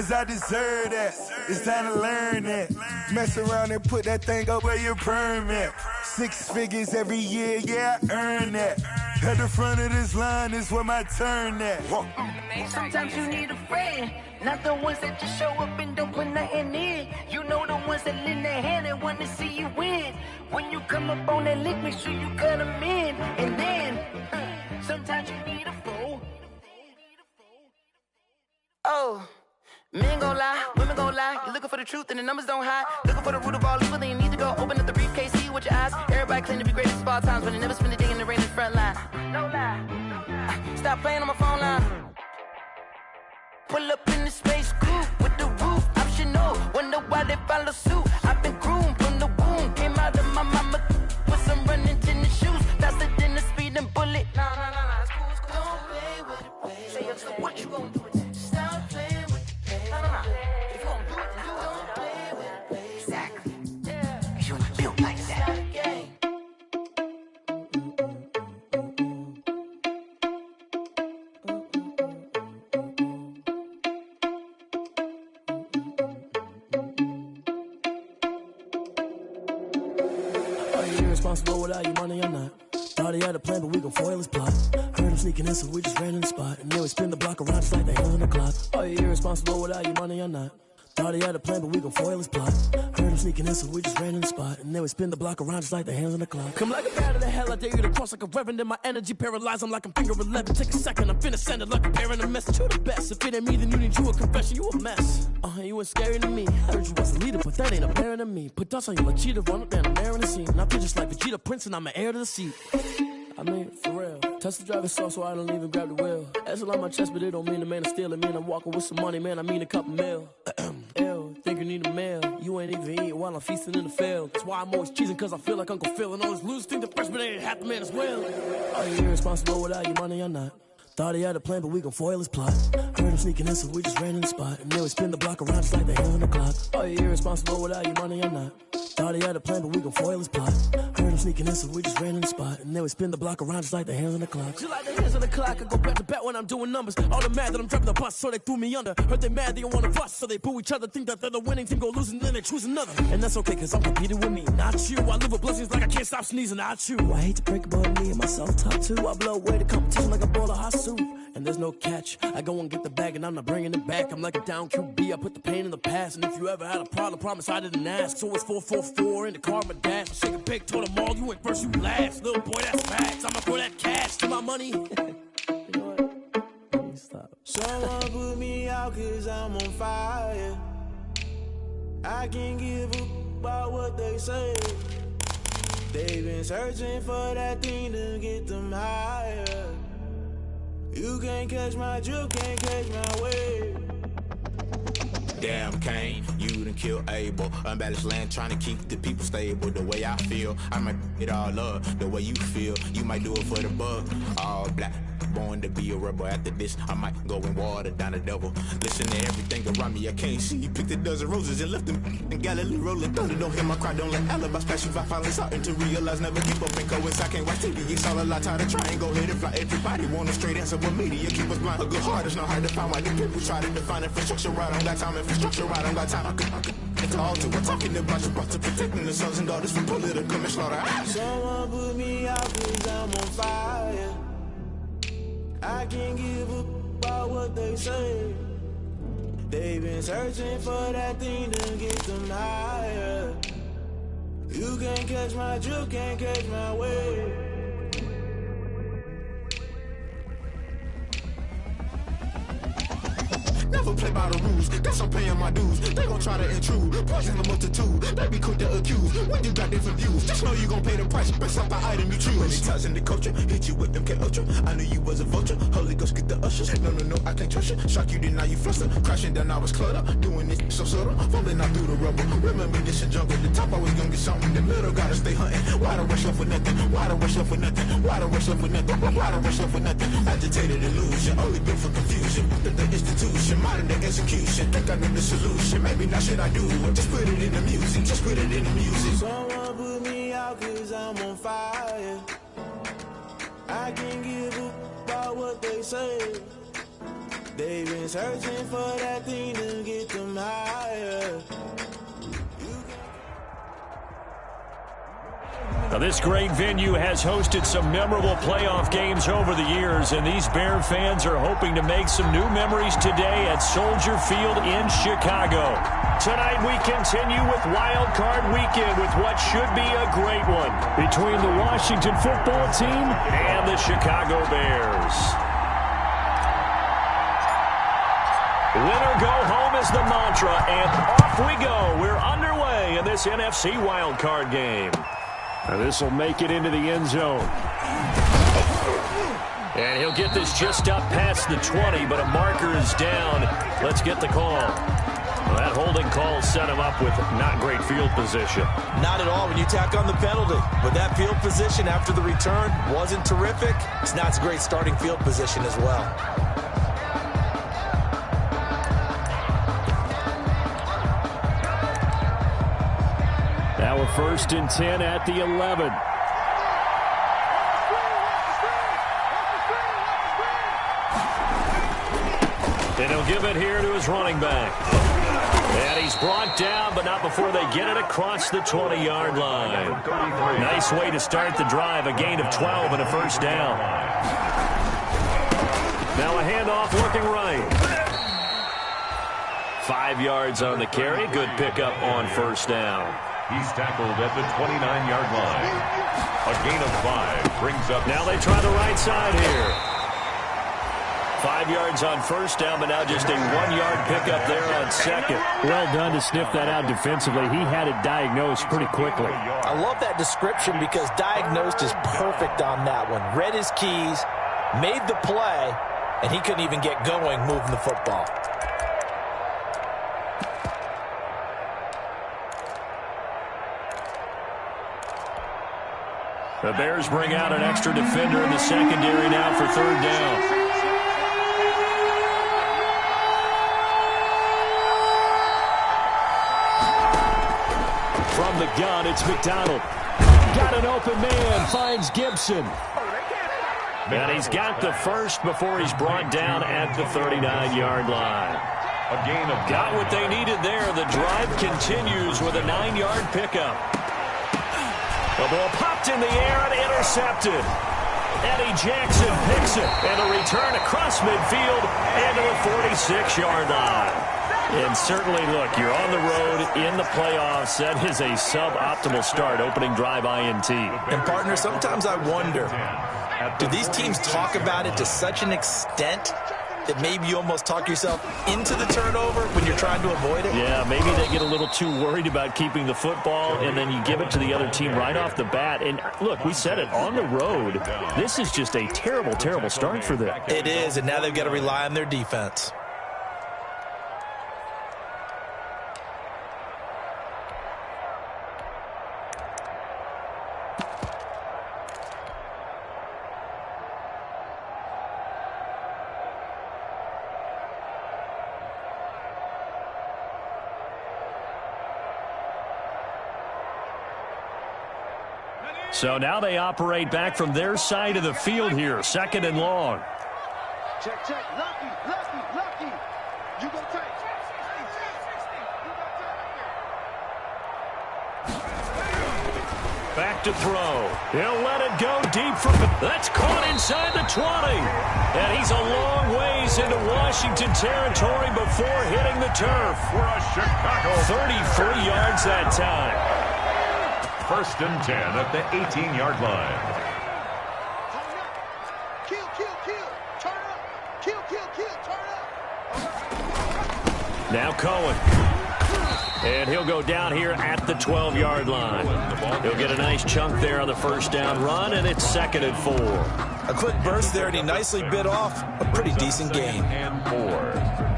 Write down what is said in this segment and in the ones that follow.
cause I deserve that. It's time to learn that. Mess around and put that thing up where your permit. 6 figures every year, yeah, I earn that. At the front of this line is where my turn at. Sometimes you need a friend, not the ones that just show up and don't put nothing in. You know the ones that lend their hand and want to see you win. When you come up on that lick, make sure you cut them in. And then, sometimes you need a fool. Oh, men gon' lie, women gon' lie. You're looking for the truth and the numbers don't hide. Looking for the root of all evil, then you need to go open up the briefcase, see with your eyes. Everybody claim to be greatest of all times, but they never spend a day in the rain in the front line. No lie. Stop playing on my phone line. Pull up in the space coupe with the roof optional. Wonder why they follow suit. I've been groomed from the womb. Came out of my mama with some running tennis shoes. Faster than a speeding bullet. Nah, it's cool, it's cool. Don't play with it, baby. Say what you gon' do with it? Stop playing with it, baby. Nah. If you gon' do it, then don't play with it, baby. Exactly. Yeah. Cause you're not built like that. Responsible without your money or not. Thought he had a plan, but we gon' foil his plot. Heard him sneaking in, so we just ran in the spot. And then we spin the block around just like the hands on the clock. Are you irresponsible without your money or not? Thought he had a plan, but we gon' foil his plot. Heard him sneaking in, so we just ran in the spot. And then we spin the block around just like the hands on the clock. Come like a bat of the hell, I dare you to cross like a reverend. And my energy paralyzed, I'm like I'm finger 11. Take a second, I'm finna send it like a parent a message. You the best, if it ain't me, then you need you a confession. You a mess, you ain't scary to me. Heard you was a leader, but that ain't apparent to me. Put dust on you like cheetah, run up and I'm airing the scene. And I feel just like Vegeta Prince and I'm an heir to the seat. I mean, for real. Touch the driver's soft so I don't even grab the wheel. That's on my chest, but it don't mean the man is stealing. Man, I'm walking with some money, man, I mean a couple mil. Ew, think you need a meal. You ain't even eating while I'm feasting in the field. That's why I'm always cheesing, cause I feel like Uncle Phil. And all his losers think the freshman ain't half the man as well. Are you irresponsible without your money or not? Thought he had a plan, but we gon' foil his plot. Heard him sneaking in, so we just ran in the spot. And then we spin the block around just like the hands on the clock. Are you irresponsible without your money or not? Thought he had a plan, but we gon' foil his plot. Heard him sneaking in, so we just ran in the spot. And then we spin the block around just like the hands on the clock. Just like the hands on the clock, I go back to back when I'm doing numbers. All the mad that I'm driving the bus, so they threw me under. Heard they mad, they don't wanna fuss, so they boo each other. Think that they're the winning team, go losing, then they choose another. And that's okay, cause I'm competing with me, not you. I live with blessings like I can't stop sneezing, not you. I hate to break it, but me and myself top two. I blow away the competition like a bowl of hot soup. And there's no catch, I go and get the bag and I'm not bringing it back. I'm like a down QB, I put the pain in the past. And if you ever had a problem, promise I didn't ask. So it's 444 in the car, my dash. I shake a big, told them all, you ain't first, you last. Little boy, that's facts, I'ma throw that cash to my money. You know what? Let me stop. Someone put me out cause I'm on fire. I can't give a about what they say. They've been searching for that thing to get them higher. You can't catch my drift, can't catch my wave. Damn Kane, you done killed Abel. Unbalanced land, trying to keep the people stable. The way I feel, I might it all up. The way you feel, you might do it for the bug. All black, born to be a rebel. After this, I might go and water down the devil. Listen to everything around me, I can't see. Picked a dozen roses and left them in Galilee rolling thunder. Don't hear my cry, don't let alibis pass you. I finally starting to realize, never keep up and coincide. Can't watch TV, it's all a lot. Tired of trying, go ahead and fly. Everybody want a straight answer, but media keep us blind. A good heart is not hard to find. Why the people try to define infrastructure right? I don't got time, infrastructure right? I don't got time. I could call to. We're talking about you, brought to protecting the sons and daughters from political manslaughter. Someone put me out cause I'm on fire. I can't give a about what they say. They've been searching for that thing to get them higher. You can't catch my drift, can't catch my wave. Never play by the rules, guess I'm paying my dues. They gon' try to intrude, poison the multitude. They be quick to accuse, when you got different views. Just know you gon' pay the price, based off the item you choose. Many times in the culture, hit you with them K-Ultra. I knew you was a vulture, Holy Ghost get the ushers. No, I can't trust you, shock you, then now you fluster. Crashing down, I was cluttered, doing this so subtle. Falling out through the rubble, remember this in jungle. The top always gonna get something, the middle gotta stay hunting. Why the rush up for nothing, why the rush up for nothing, why the rush up for nothing, why the rush up for nothing. Agitated illusion, only built for confusion. The institution, modern day execution. Think I know the solution, maybe not should I do it. Just put it in the music, just put it in the music. Someone put me out cause I'm on fire. I can't give a about what they say. They've been searching for that thing to get them higher. Now, this great venue has hosted some memorable playoff games over the years, and these Bear fans are hoping to make some new memories today at Soldier Field in Chicago. Tonight we continue with Wild Card Weekend with what should be a great one between the Washington football team and the Chicago Bears. Winner go home is the mantra, and off we go. We're underway in this NFC Wild Card game. Now this will make it into the end zone. And he'll get this just up past the 20, but a marker is down. Let's get the call. Well, that holding call set him up with not great field position. Not at all when you tack on the penalty. But that field position after the return wasn't terrific. It's not a great starting field position as well. Now a 1st and 10 at the 11. And he'll give it here to his running back. And he's brought down, but not before they get it across the 20-yard line. Nice way to start the drive, a gain of 12 and a 1st down. Now a handoff looking right. 5 yards on the carry. Good pickup on 1st down. He's tackled at the 29-yard line. A gain of 5 brings up... Now they try the right side here. 5 yards on 1st down, but now just a 1-yard pickup there on 2nd. Well done to sniff that out defensively. He had it diagnosed pretty quickly. I love that description because diagnosed is perfect on that one. Read his keys, made the play, and he couldn't even get going moving the football. The Bears bring out an extra defender in the secondary now for 3rd down. From the gun, it's McDonald. Got an open man, finds Gibson. And he's got the 1st before he's brought down at the 39-yard line. A gain of... Got what they needed there. The drive continues with a 9-yard pickup. The ball popped in the air and intercepted. Eddie Jackson picks it. And a return across midfield and to the 46-yard line. And certainly, look, you're on the road in the playoffs. That is a suboptimal start, opening drive INT. And, partner, sometimes I wonder, do these teams talk about it to such an extent that maybe you almost talk yourself into the turnover when you're trying to avoid it? Yeah, maybe they get a little too worried about keeping the football, and then you give it to the other team right off the bat. And, look, we said it, on the road, this is just a terrible, terrible start for them. It is, and now they've got to rely on their defense. So now they operate back from their side of the field here, 2nd and long. Check, check. Lucky. You go take. Back to throw. He'll let it go deep from... That's caught inside the 20. And he's a long ways into Washington territory before hitting the turf. For a Chicago... 33 yards that time. 1st and 10 at the 18-yard line. Kill. Turn up. Kill. Turn up. Now Cohen. And he'll go down here at the 12-yard line. He'll get a nice chunk there on the 1st down run, and it's 2nd and 4. A quick burst there, and he nicely bit off a pretty decent gain. 2nd and 4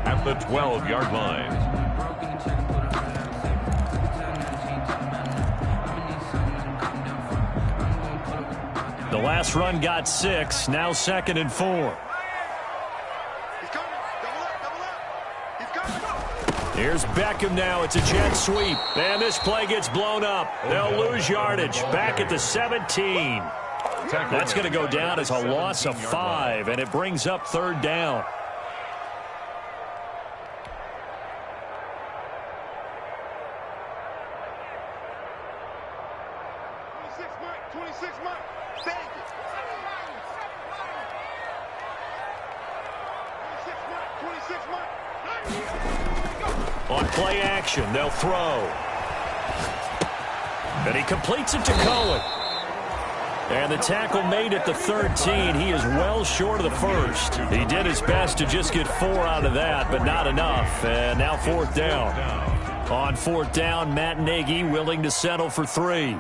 at the 12-yard line. The last run got 6, now 2nd and 4. He's coming. Double up. He's coming. Here's Beckham now. It's a jet sweep. And this play gets blown up. They'll lose yardage. Back at the 17. That's going to go down as a loss of 5, and it brings up 3rd down. On play action, they'll throw. And he completes it to Cohen. And the tackle made at the 13. He is well short of the first. He did his best to just get 4 out of that, but not enough. And now 4th down. On 4th down, Matt Nagy willing to settle for 3.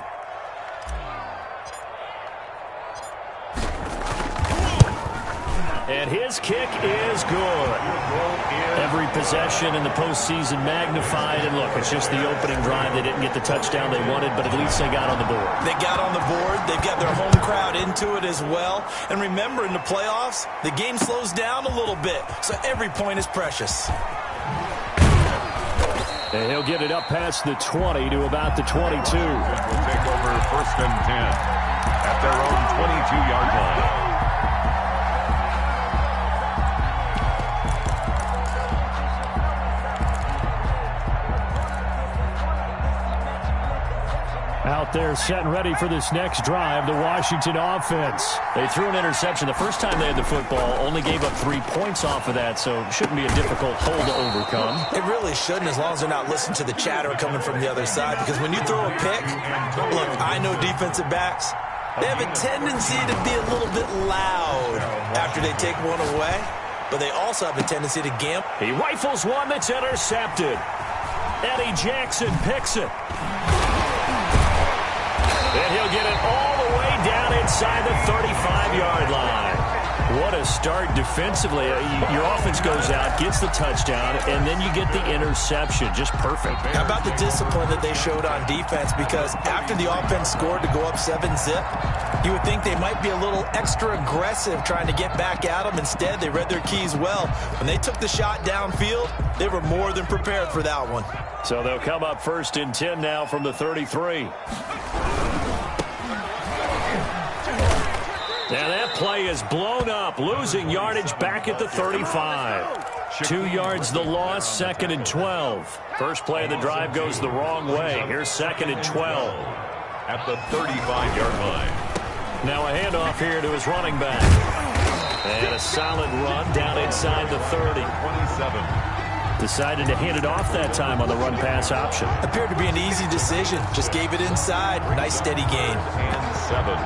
And his kick is good. Every possession in the postseason magnified. And look, it's just the opening drive. They didn't get the touchdown they wanted, but at least they got on the board. They got on the board. They've got their home crowd into it as well. And remember, in the playoffs, the game slows down a little bit, so every point is precious. And he'll get it up past the 20 to about the 22. Will take over 1st and 10 at their own 22-yard line. Out there set and ready for this next drive, the Washington offense. They threw an interception the first time they had the football, only gave up 3 points off of that, so it shouldn't be a difficult hole to overcome. It really shouldn't, as long as they're not listening to the chatter coming from the other side, because when you throw a pick, look, I know defensive backs, they have a tendency to be a little bit loud after they take one away, but they also have a tendency to gamble. He rifles one that's intercepted. Eddie Jackson picks it. And he'll get it all the way down inside the 35-yard line. What a start defensively. Your offense goes out, gets the touchdown, and then you get the interception. Just perfect. How about the discipline that they showed on defense? Because after the offense scored to go up 7-zip, you would think they might be a little extra aggressive trying to get back at them. Instead, they read their keys well. When they took the shot downfield, they were more than prepared for that one. So they'll come up 1st and 10 now from the 33. And that play is blown up, losing yardage back at the 35. 2 yards the loss, 2nd and 12. First play of the drive goes the wrong way. Here's 2nd and 12. At the 35-yard line. Now a handoff here to his running back. And a solid run down inside the 30. 27. Decided to hand it off that time on the run-pass option. Appeared to be an easy decision. Just gave it inside. Nice steady gain. And 7.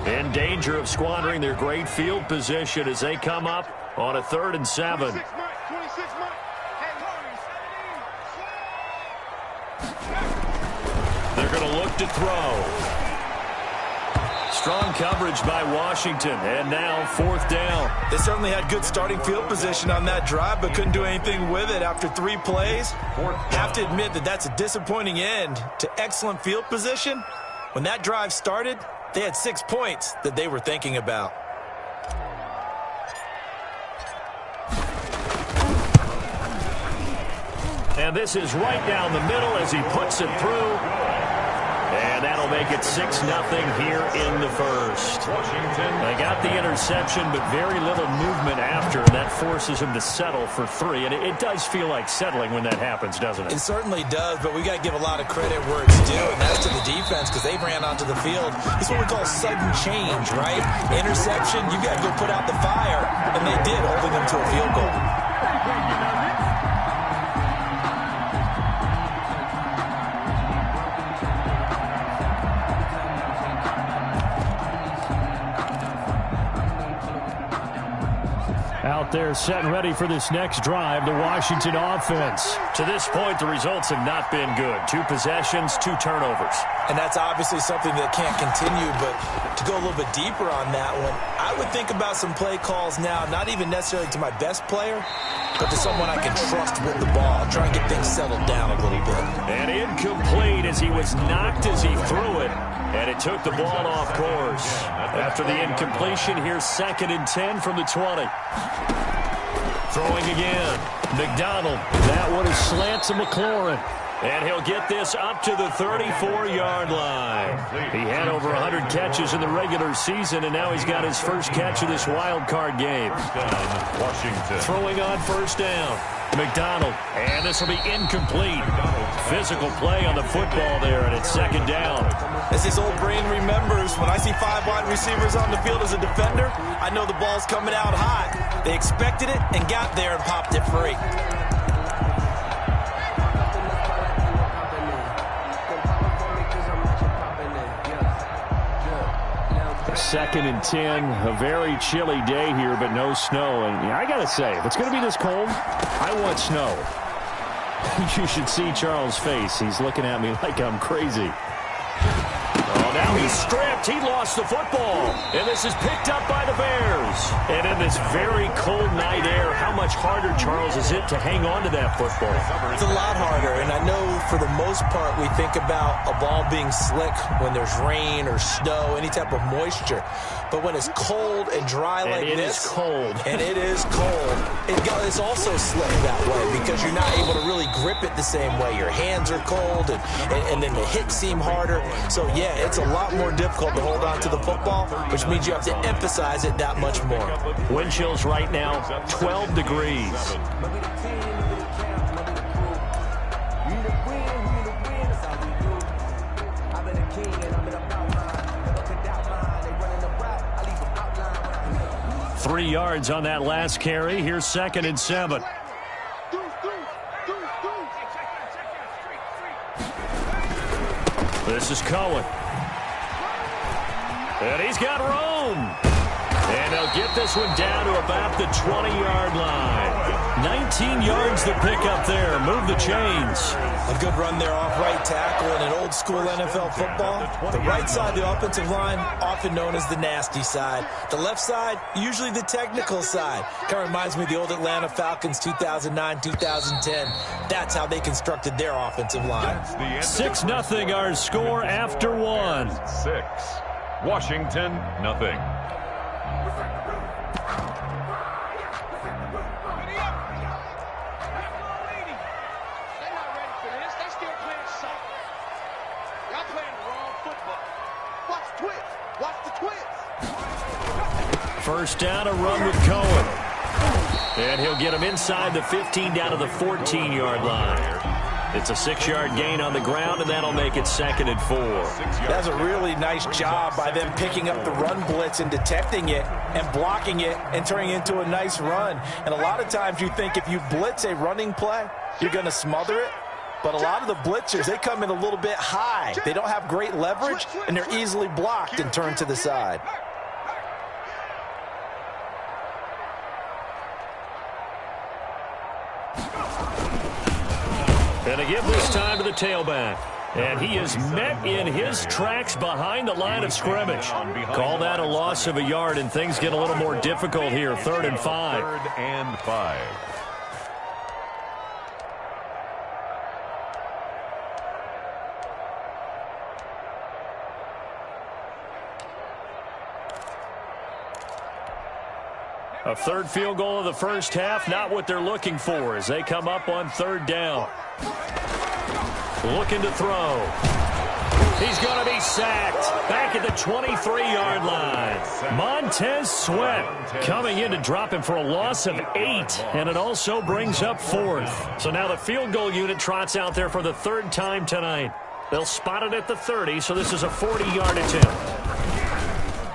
In danger of squandering their great field position as they come up on a 3rd and 7. They're going to look to throw. Strong coverage by Washington, and now 4th down. They certainly had good starting field position on that drive, but couldn't do anything with it after 3 plays. Have to admit that that's a disappointing end to excellent field position. When that drive started, they had 6 points that they were thinking about. And this is right down the middle as he puts it through. And that'll make it 6-0 here in the first. They got the interception, but very little movement after. That forces him to settle for 3. And it does feel like settling when that happens, doesn't it? It certainly does, but we got to give a lot of credit where it's due, and that's to the defense, because they ran onto the field. It's what we call sudden change, right? Interception, you got to go put out the fire, and they did, holding them to a field goal. Out there set and ready for this next drive, the Washington offense. To this point, the results have not been good. 2 possessions, 2 turnovers. And that's obviously something that can't continue, but to go a little bit deeper on that one, I would think about some play calls now, not even necessarily to my best player, but to someone I can trust with the ball. Try and get things settled down a little bit. And incomplete as he was knocked as he threw it. And it took the ball off course. After the incompletion, here's 2nd and 10 from the 20. Throwing again. McDonald. That one is slant to McLaurin. And he'll get this up to the 34-yard line. He had over 100 catches in the regular season, and now he's got his first catch of this wild card game. Washington. Throwing on first down. McDonald, and this will be incomplete. Physical play on the football there, and it's second down. As his old brain remembers, when I see 5 wide receivers on the field as a defender, I know the ball's coming out hot. They expected it and got there and popped it free. Second and 10, a very chilly day here, but no snow. And I got to say, if it's going to be this cold, I want snow. You should see Charles' face. He's looking at me like I'm crazy. Oh, now he's stripped. He lost the football. And this is picked up by the Bears. And in this very cold night air, how much harder, Charles, is it to hang on to that football? It's a lot harder, and I know for the most part we think about a ball being slick when there's rain or snow, any type of moisture. But when it's cold and dry like this, is cold. And it is cold, it's also slick that way because you're not able to really grip it the same way. Your hands are cold, and then the hits seem harder. So, yeah, it's a lot more difficult to hold on to the football, which means you have to emphasize it that much more. Wind chills right now, 12 degrees. Three yards on that last carry. Here's second and 7. This is Cohen. And he's got room. And they'll get this one down to about the 20-yard line. 19 yards to pick up there. Move the chains. A good run there off right tackle in an old-school NFL football. The right side of the offensive line, often known as the nasty side. The left side, usually the technical side. Kind of reminds me of the old Atlanta Falcons 2009, 2010. That's how they constructed their offensive line. 6-0 our score after one. 6. Washington, nothing. First down, a run with Cohen. And he'll get him inside the 15 down to the 14-yard line. It's a 6-yard gain on the ground, and that'll make it second and 4. That's a really nice job by them picking up the run blitz and detecting it and blocking it and turning it into a nice run. And a lot of times you think if you blitz a running play, you're going to smother it. But a lot of the blitzers, they come in a little bit high. They don't have great leverage, and they're easily blocked and turned to the side. And they give this time to the tailback. And he is met in his tracks behind the line of scrimmage. Call that a loss of a yard, and things get a little more difficult here. 3rd and 5. 3rd and 5. A third field goal of the first half, not what they're looking for as they come up on 3rd down. Looking to throw. He's going to be sacked back at the 23-yard line. Montez Sweat coming in to drop him for a loss of 8, and it also brings up 4th. So now the field goal unit trots out there for the 3rd time tonight. They'll spot it at the 30, so this is a 40-yard attempt.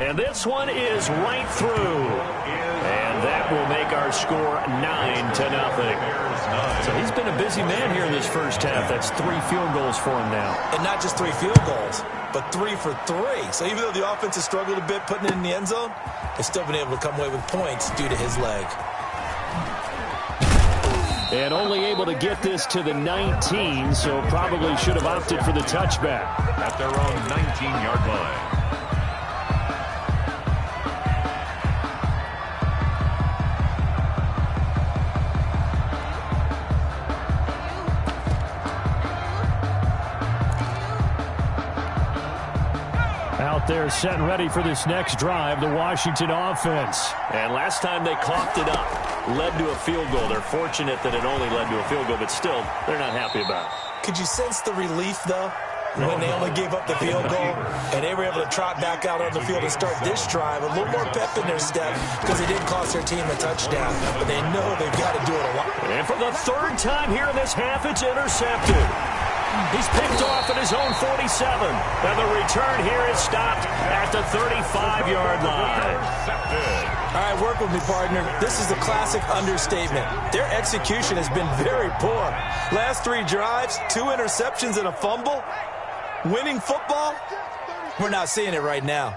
And this one is right through. And that will make our score 9-0. So he's been a busy man here in this first half. That's 3 field goals for him now. And not just 3 field goals, but 3 for 3. So even though the offense has struggled a bit putting it in the end zone, they've still been able to come away with points due to his leg. And only able to get this to the 19, so probably should have opted for the touchback. At their own 19-yard line. Out there set and ready for this next drive, the Washington offense. And last time they coughed it up, led to a field goal. They're fortunate that it only led to a field goal, but still, they're not happy about it. Could you sense the relief, though, when they only gave up the field goal and they were able to trot back out on the field and start this drive? A little more pep in their step because it didn't cost their team a touchdown, but they know they've got to do it a lot. And for the third time here in this half, it's intercepted. He's picked off at his own 47, and the return here is stopped at the 35-yard line. All right, work with me, partner. This is a classic understatement. Their execution has been very poor. Last 3 drives, 2 interceptions and a fumble. Winning football? We're not seeing it right now.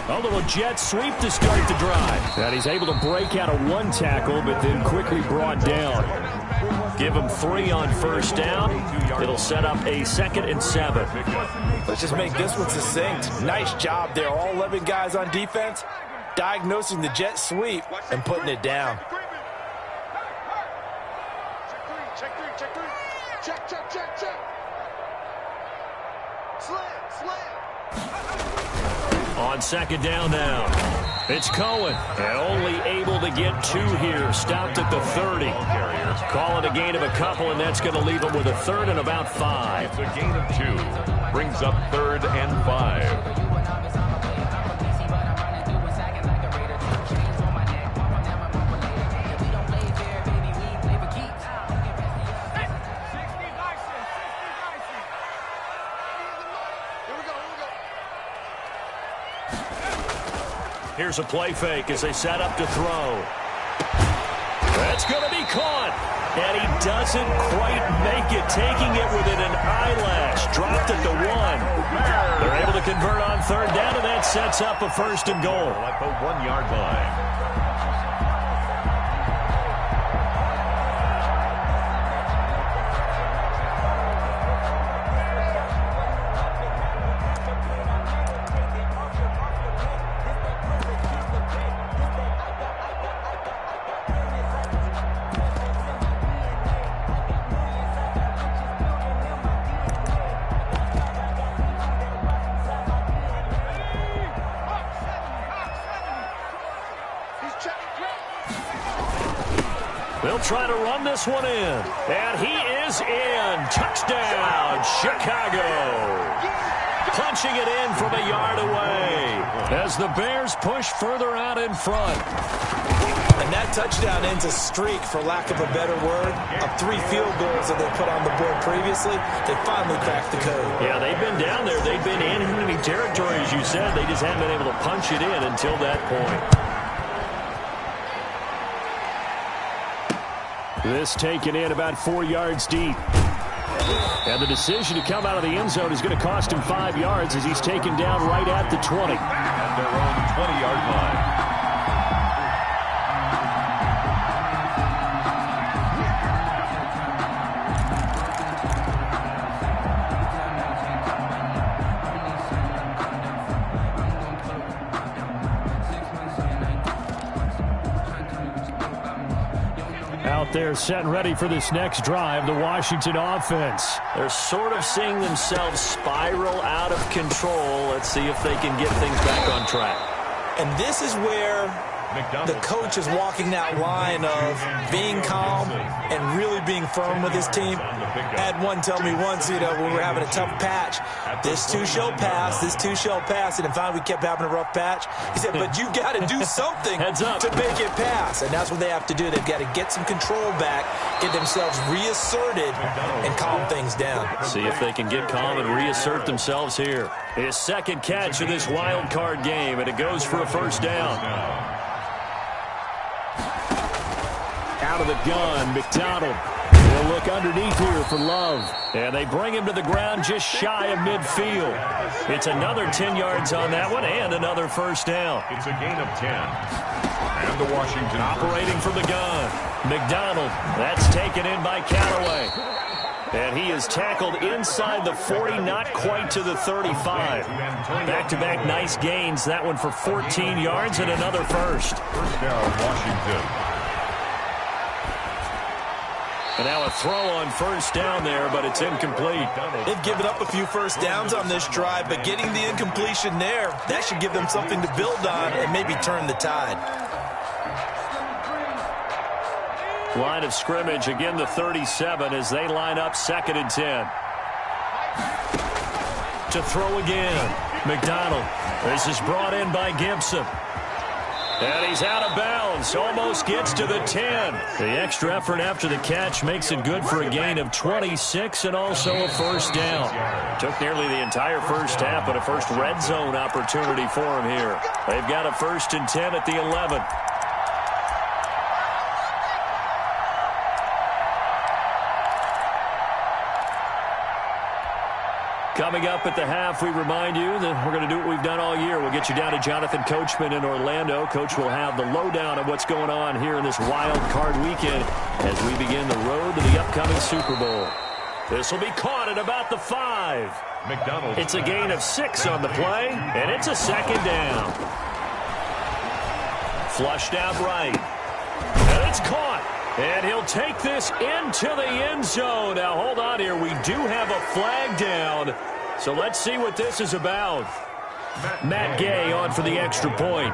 A little jet sweep to start the drive. And he's able to break out of 1 tackle, but then quickly brought down. Give him 3 on first down. It'll set up a 2nd and 7. Let's just make this one succinct. Nice job there. All 11 guys on defense diagnosing the jet sweep and putting it down. Check 3. Check. Slam. On 2nd down now. It's Cohen, and only able to get 2 here. Stopped at the 30. Call it a gain of a couple, and that's going to leave him with a 3rd and about 5. It's a gain of 2. Brings up 3rd and 5. Here's a play fake as they set up to throw. That's going to be caught. And he doesn't quite make it, taking it within an eyelash. Dropped at the 1. They're able to convert on 3rd down, and that sets up a 1st and goal. At the 1-yard line. They'll try to run this one in. And he is in. Touchdown, Chicago. Punching it in from a yard away as the Bears push further out in front. And that touchdown ends a streak, for lack of a better word, of 3 field goals that they put on the board previously. They finally cracked the code. Yeah, they've been down there. They've been in enemy territory, as you said. They just haven't been able to punch it in until that point. This taken in about 4 yards deep. And the decision to come out of the end zone is going to cost him 5 yards as he's taken down right at the 20. At their own 20-yard line. Out there set and ready for this next drive, the Washington offense. They're sort of seeing themselves spiral out of control. Let's see if they can get things back on track. And this is where the coach is walking that line of being calm and really being firm with his team. I had one tell me once, when we were having a tough patch, this too shall pass, and finally we kept having a rough patch. He said, but you got to do something to make it pass, and that's what they have to do. They've got to get some control back, get themselves reasserted, and calm things down. See if they can get calm and reassert themselves here. His 2nd catch of this wild card game, and it goes for a 1st down. Out of the gun, McDonald. He'll look underneath here for Love. And they bring him to the ground just shy of midfield. It's another 10 yards on that one and another 1st down. It's a gain of 10. And the Washington operating from the gun. McDonald. That's taken in by Callaway. And he is tackled inside the 40, not quite to the 35. Back-to-back nice gains. That one for 14 yards and another 1st. 1st down, Washington. And now a throw on 1st down there, but it's incomplete. They've given up a few 1st downs on this drive, but getting the incompletion there, that should give them something to build on and maybe turn the tide. Line of scrimmage, again the 37 as they line up 2nd and 10. To throw again, McDonald. This is brought in by Gibson. And he's out of bounds, almost gets to the 10. The extra effort after the catch makes it good for a gain of 26 and also a first down. Took nearly the entire first half, but a first red zone opportunity for him here. They've got a 1st and 10 at the 11. Coming up at the half, we remind you that we're going to do what we've done all year. We'll get you down to Jonathan Coachman in Orlando. Coach will have the lowdown of what's going on here in this wild card weekend as we begin the road to the upcoming Super Bowl. This will be caught at about the 5. McDonald. It's a gain of 6 on the play, and it's a 2nd down. Flushed out right. And it's caught. And he'll take this into the end zone. Now, hold on here. We do have a flag down. So let's see what this is about. Matt Gay on for the extra point.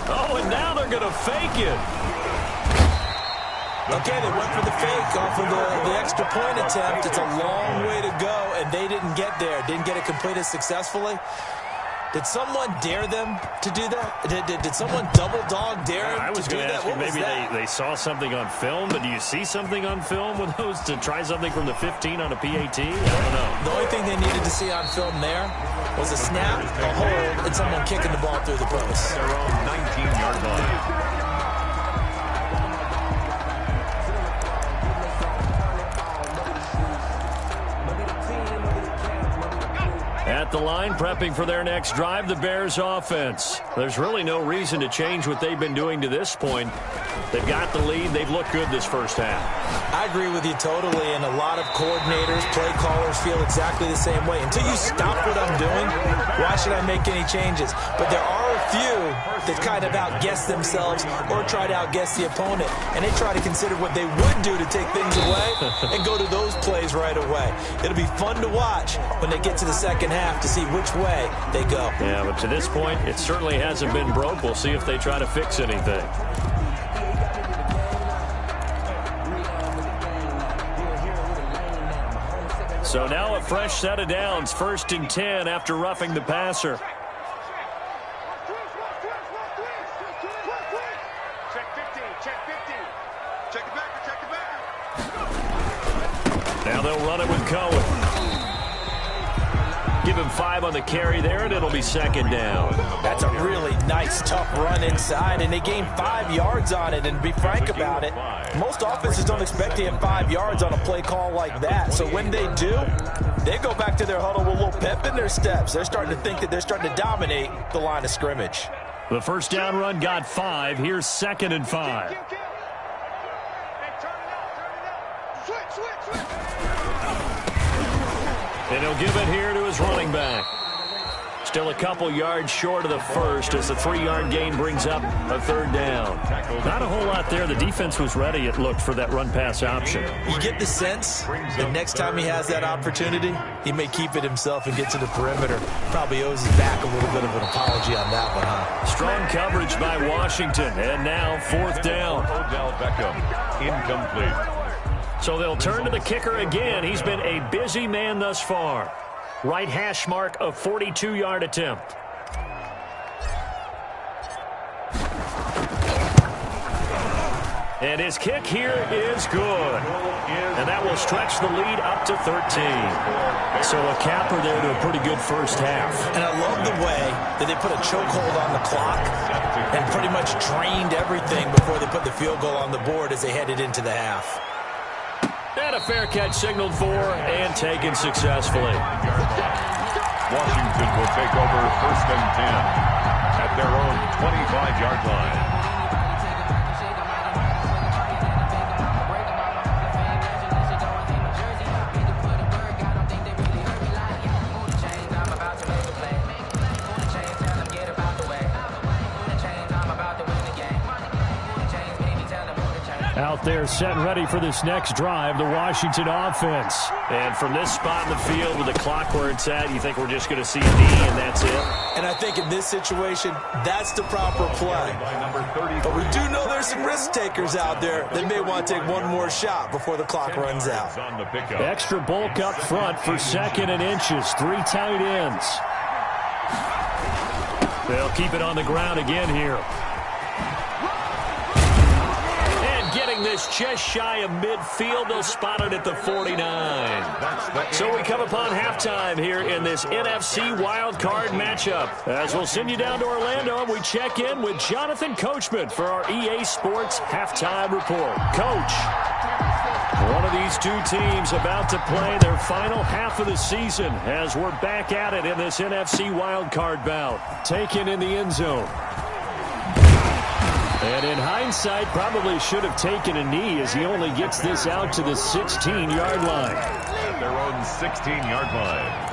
Oh, and now they're going to fake it. Okay, they went for the fake off of the extra point attempt. It's a long way to go, and they didn't get there. Didn't get it completed successfully. Did someone dare them to do that? Did someone double dog dare them to do that? What was that? Maybe they saw something on film, but do you see something on film with those to try something from the 15 on a PAT? I don't know. The only thing they needed to see on film there was a snap, a hold, and someone kicking the ball through the post. Their own 19-yard line. At the line, prepping for their next drive, the Bears offense. There's really no reason to change what they've been doing to this point. They've got the lead. They've looked good this first half. I agree with you totally, and a lot of coordinators, play callers feel exactly the same way. Until you stop what I'm doing, why should I make any changes? But there are a few that kind of outguess themselves or try to outguess the opponent, and they try to consider what they would do to take things away and go to those plays right away. It'll be fun to watch when they get to the second half to see which way they go. Yeah, but to this point, it certainly hasn't been broke. We'll see if they try to fix anything. So now a fresh set of downs, 1st and 10 after roughing the passer. Now they'll run it with Cohen. Give him 5 on the carry there, and it'll be 2nd down. That's a really nice, tough run inside, and they gained 5 yards on it. And to be frank about it, most offenses don't expect to get 5 yards on a play call like that. So when they do, they go back to their huddle with a little pep in their steps. They're starting to think that they're starting to dominate the line of scrimmage. The first down run got 5. Here's 2nd and 5. And he'll give it here to his running back. Still a couple yards short of the first as the 3-yard gain brings up a 3rd down. Not a whole lot there. The defense was ready, it looked, for that run-pass option. You get the sense that next time he has that opportunity, he may keep it himself and get to the perimeter. Probably owes his back a little bit of an apology on that one, huh? Strong coverage by Washington. And now 4th down. Odell Beckham, incomplete. So they'll turn to the kicker again. He's been a busy man thus far. Right hash mark, a 42-yard attempt. And his kick here is good. And that will stretch the lead up to 13. So a capper there to a pretty good first half. And I love the way that they put a chokehold on the clock and pretty much drained everything before they put the field goal on the board as they headed into the half. And a fair catch signaled for and taken successfully. Washington will take over 1st and 10 at their own 25-yard line. Out They're set and ready for this next drive, the Washington offense. And from this spot in the field with the clock where it's at, you think we're just going to see a knee and that's it? And I think in this situation, that's the proper play. But we do know there's some risk takers out there that may want to take one more shot before the clock runs out. Extra bulk up front for 2nd and inches. 3 tight ends. They'll keep it on the ground again here. And getting this just shy of midfield, they'll spot it at the 49. So we come upon halftime here in this NFC wildcard matchup. As we'll send you down to Orlando, and we check in with Jonathan Coachman for our EA Sports Halftime Report. Coach, one of these two teams about to play their final half of the season as we're back at it in this NFC wildcard bout. Taken in the end zone. And in hindsight, probably should have taken a knee as he only gets this out to the 16-yard line. At their own 16-yard line.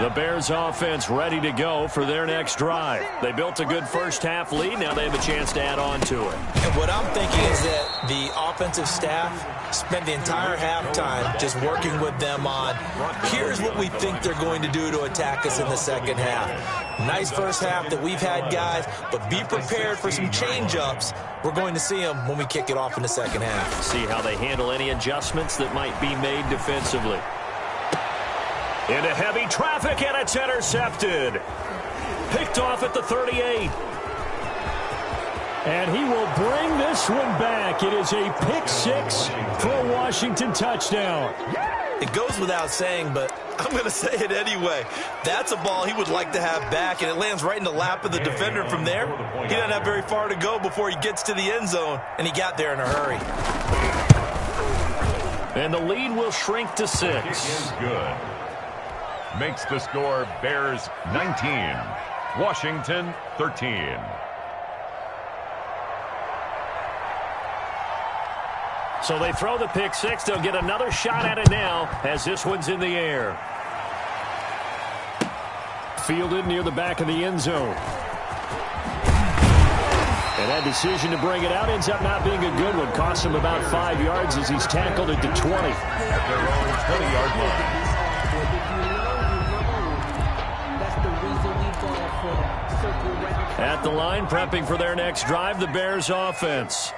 The Bears offense ready to go for their next drive. They built a good first-half lead. Now they have a chance to add on to it. And what I'm thinking is that the offensive staff spent the entire halftime just working with them on, here's what we think they're going to do to attack us in the second half. Nice first half that we've had, guys, but be prepared for some change-ups. We're going to see them when we kick it off in the second half. See how they handle any adjustments that might be made defensively. Into heavy traffic, and it's intercepted. Picked off at the 38. And he will bring this one back. It is a pick-6 for a Washington touchdown. It goes without saying, but I'm going to say it anyway. That's a ball he would like to have back, and it lands right in the lap of the defender from there. He doesn't have very far to go before he gets to the end zone, and he got there in a hurry. And the lead will shrink to 6. Good. Makes the score Bears 19, Washington 13. So they throw the pick-6. They'll get another shot at it now as this one's in the air. Fielded near the back of the end zone. And that decision to bring it out ends up not being a good one. Costs him about 5 yards as he's tackled at the 20. At their own 20-yard line. At the line, prepping for their next drive, the Bears offense.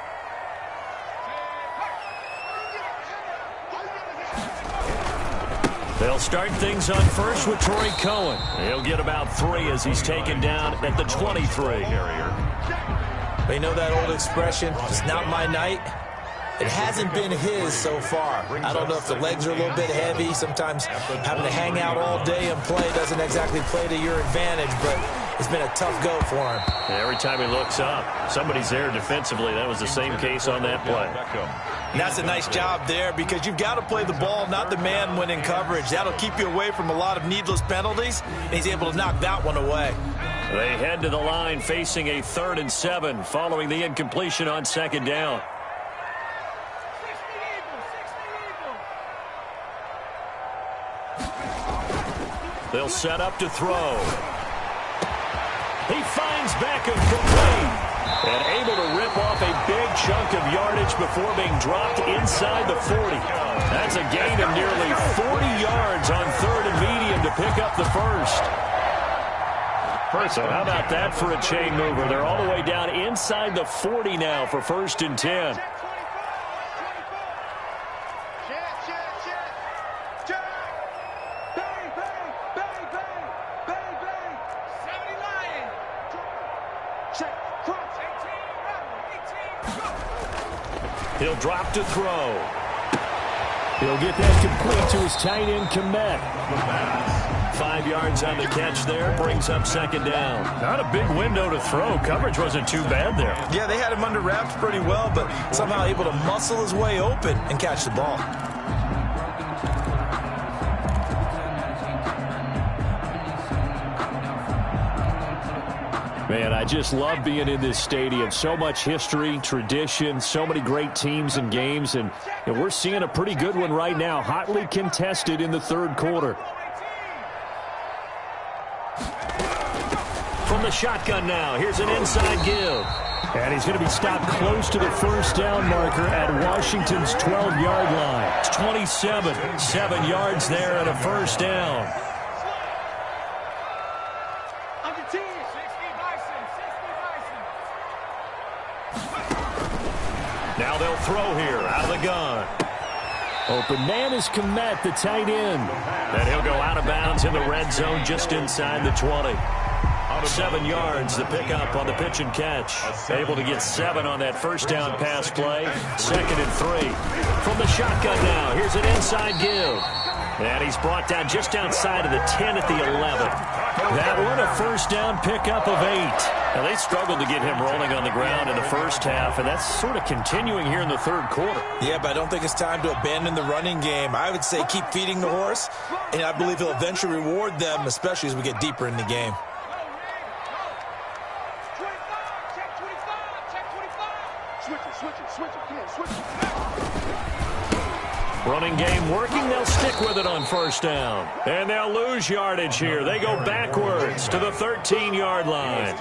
They'll start things on first with Troy Cohen. He'll get about 3 as he's taken down at the 23. They know that old expression, it's not my night. It hasn't been his so far. I don't know if the legs are a little bit heavy. Sometimes having to hang out all day and play doesn't exactly play to your advantage, but it's been a tough go for him. And every time he looks up, somebody's there defensively. That was the same case on that play. And that's a nice job there because you've got to play the ball, not the man when in coverage. That'll keep you away from a lot of needless penalties, and he's able to knock that one away. They head to the line facing a 3rd and 7 following the incompletion on 2nd down. They'll set up to throw. He finds Beckham complete and able to rip off a big chunk of yardage before being dropped inside the 40. That's a gain of nearly 40 yards on 3rd and medium to pick up the first. So how about that for a chain mover? They're all the way down inside the 40 now for 1st and 10. He'll drop to throw. He'll get that complete to his tight end, Komet. 5 yards on the catch there. Brings up 2nd down. Not a big window to throw. Coverage wasn't too bad there. Yeah, they had him under wraps pretty well, but somehow able to muscle his way open and catch the ball. Man, I just love being in this stadium. So much history, tradition, so many great teams and games, and we're seeing a pretty good one right now, hotly contested in the 3rd quarter. From the shotgun now, here's an inside give. And he's going to be stopped close to the first down marker at Washington's 12-yard line. It's 27, 7 yards there and a first down. Now they'll throw here out of the gun. Open man is Komet, the tight end. And he'll go out of bounds in the red zone just inside the 20. 7 yards, the pickup on the pitch and catch. Able to get 7 on that first down pass play. 2nd and 3. From the shotgun now, here's an inside give. And he's brought down just outside of the 10 at the 11. That one a first down pickup of 8. Now they struggled to get him rolling on the ground in the first half, and that's sort of continuing here in the third quarter. Yeah, but I don't think it's time to abandon the running game. I would say keep feeding the horse, and I believe he'll eventually reward them, especially as we get deeper in the game. Running game working, they'll stick with it on first down. And they'll lose yardage here. They go backwards to the 13-yard line.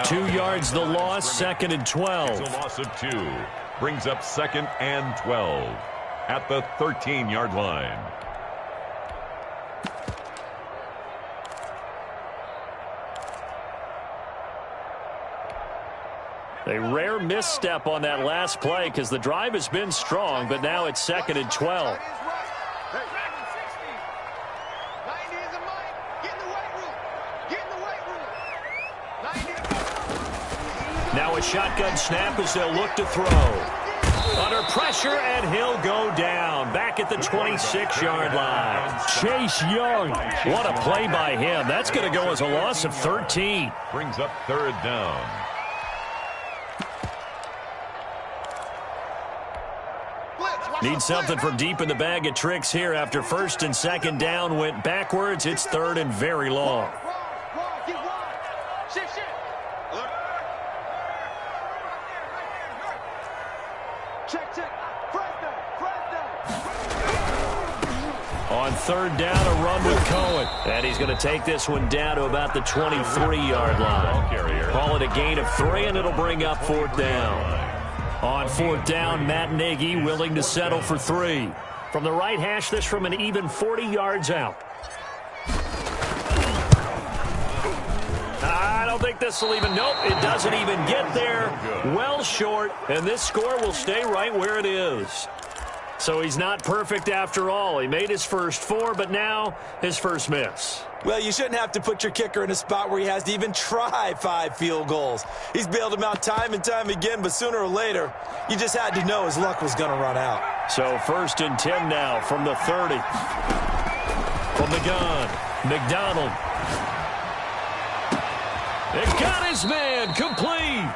2 yards the loss, 2nd and 12. It's a loss of 2. Brings up 2nd and 12 at the 13-yard line. A rare misstep on that last play because the drive has been strong, but now it's 2nd and 12. Now a shotgun snap as they'll look to throw. Under pressure, and he'll go down. Back at the 26-yard line. Chase Young. What a play by him. That's going to go as a loss of 13. Brings up 3rd down. Need something from deep in the bag of tricks here after 1st and 2nd down went backwards. It's 3rd and very long. On 3rd down, a run with Cohen. And he's going to take this one down to about the 23-yard line. Call it a gain of 3, and it'll bring up 4th down. On 4th down, Matt Nagy willing to settle for 3. From the right hash, this from an even 40 yards out. I don't think this will even, nope, it doesn't even get there. Well short, and this score will stay right where it is. So he's not perfect after all. He made his first 4, but now his first miss. Well, you shouldn't have to put your kicker in a spot where he has to even try 5 field goals. He's bailed him out time and time again, but sooner or later, you just had to know his luck was going to run out. So 1st and 10 now from the 30. From the gun, McDonald. It got his man complete.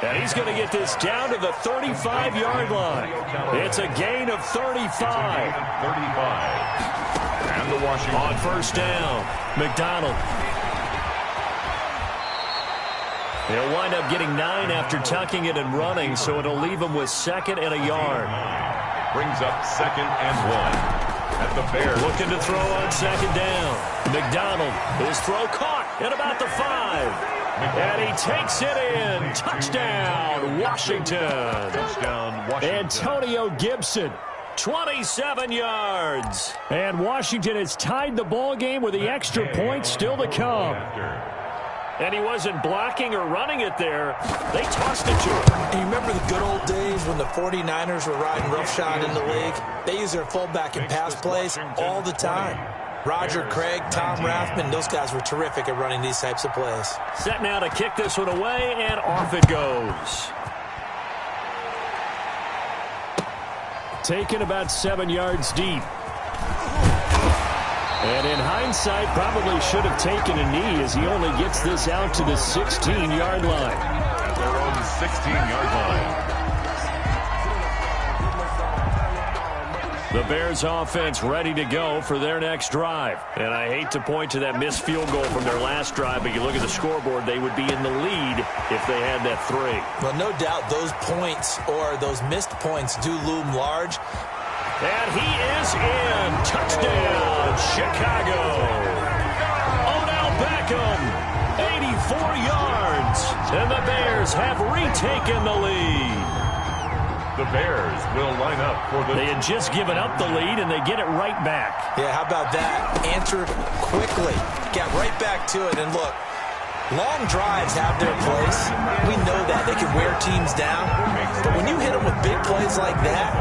And he's going to get this down to the 35-yard line. It's a gain of 35. And the Washington. On 1st down, McDonald. He'll wind up getting 9 after tucking it and running, so it'll leave him with 2nd and a yard. Brings up 2nd and 1 at the Bears. Looking to throw on 2nd down. McDonald, his throw caught at about the 5. And he takes it in. Touchdown, Washington. Touchdown, Washington. Antonio Gibson, 27 yards. And Washington has tied the ball game with the extra point still to come. And he wasn't blocking or running it there. They tossed it to him. And you remember the good old days when the 49ers were riding roughshod in the league? They used their fullback in pass plays all the time. Roger Craig, Tom Rathman, those guys were terrific at running these types of plays. Set now to kick this one away, and off it goes. Taken about 7 yards deep. And in hindsight, probably should have taken a knee as he only gets this out to the 16-yard line. At their own 16-yard line. The Bears offense ready to go for their next drive. And I hate to point to that missed field goal from their last drive, but you look at the scoreboard, they would be in the lead if they had that 3. Well, no doubt those points or those missed points do loom large. And he is in. Touchdown, Chicago. Odell Beckham, 84 yards. And the Bears have retaken the lead. The Bears will line up for the... They had just given up the lead, and they get it right back. Yeah, how about that? Answered quickly. Got right back to it. And look, long drives have their place. We know that. They can wear teams down. But when you hit them with big plays like that,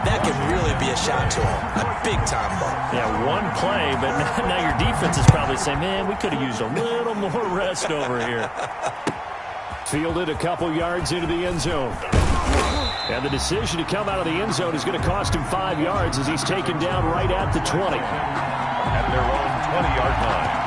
that can really be a shot to them. A big-time ball. Yeah, one play, but now your defense is probably saying, man, we could have used a little more rest over here. Fielded a couple yards into the end zone. And the decision to come out of the end zone is going to cost him 5 yards as he's taken down right at the 20. At their own 20-yard line.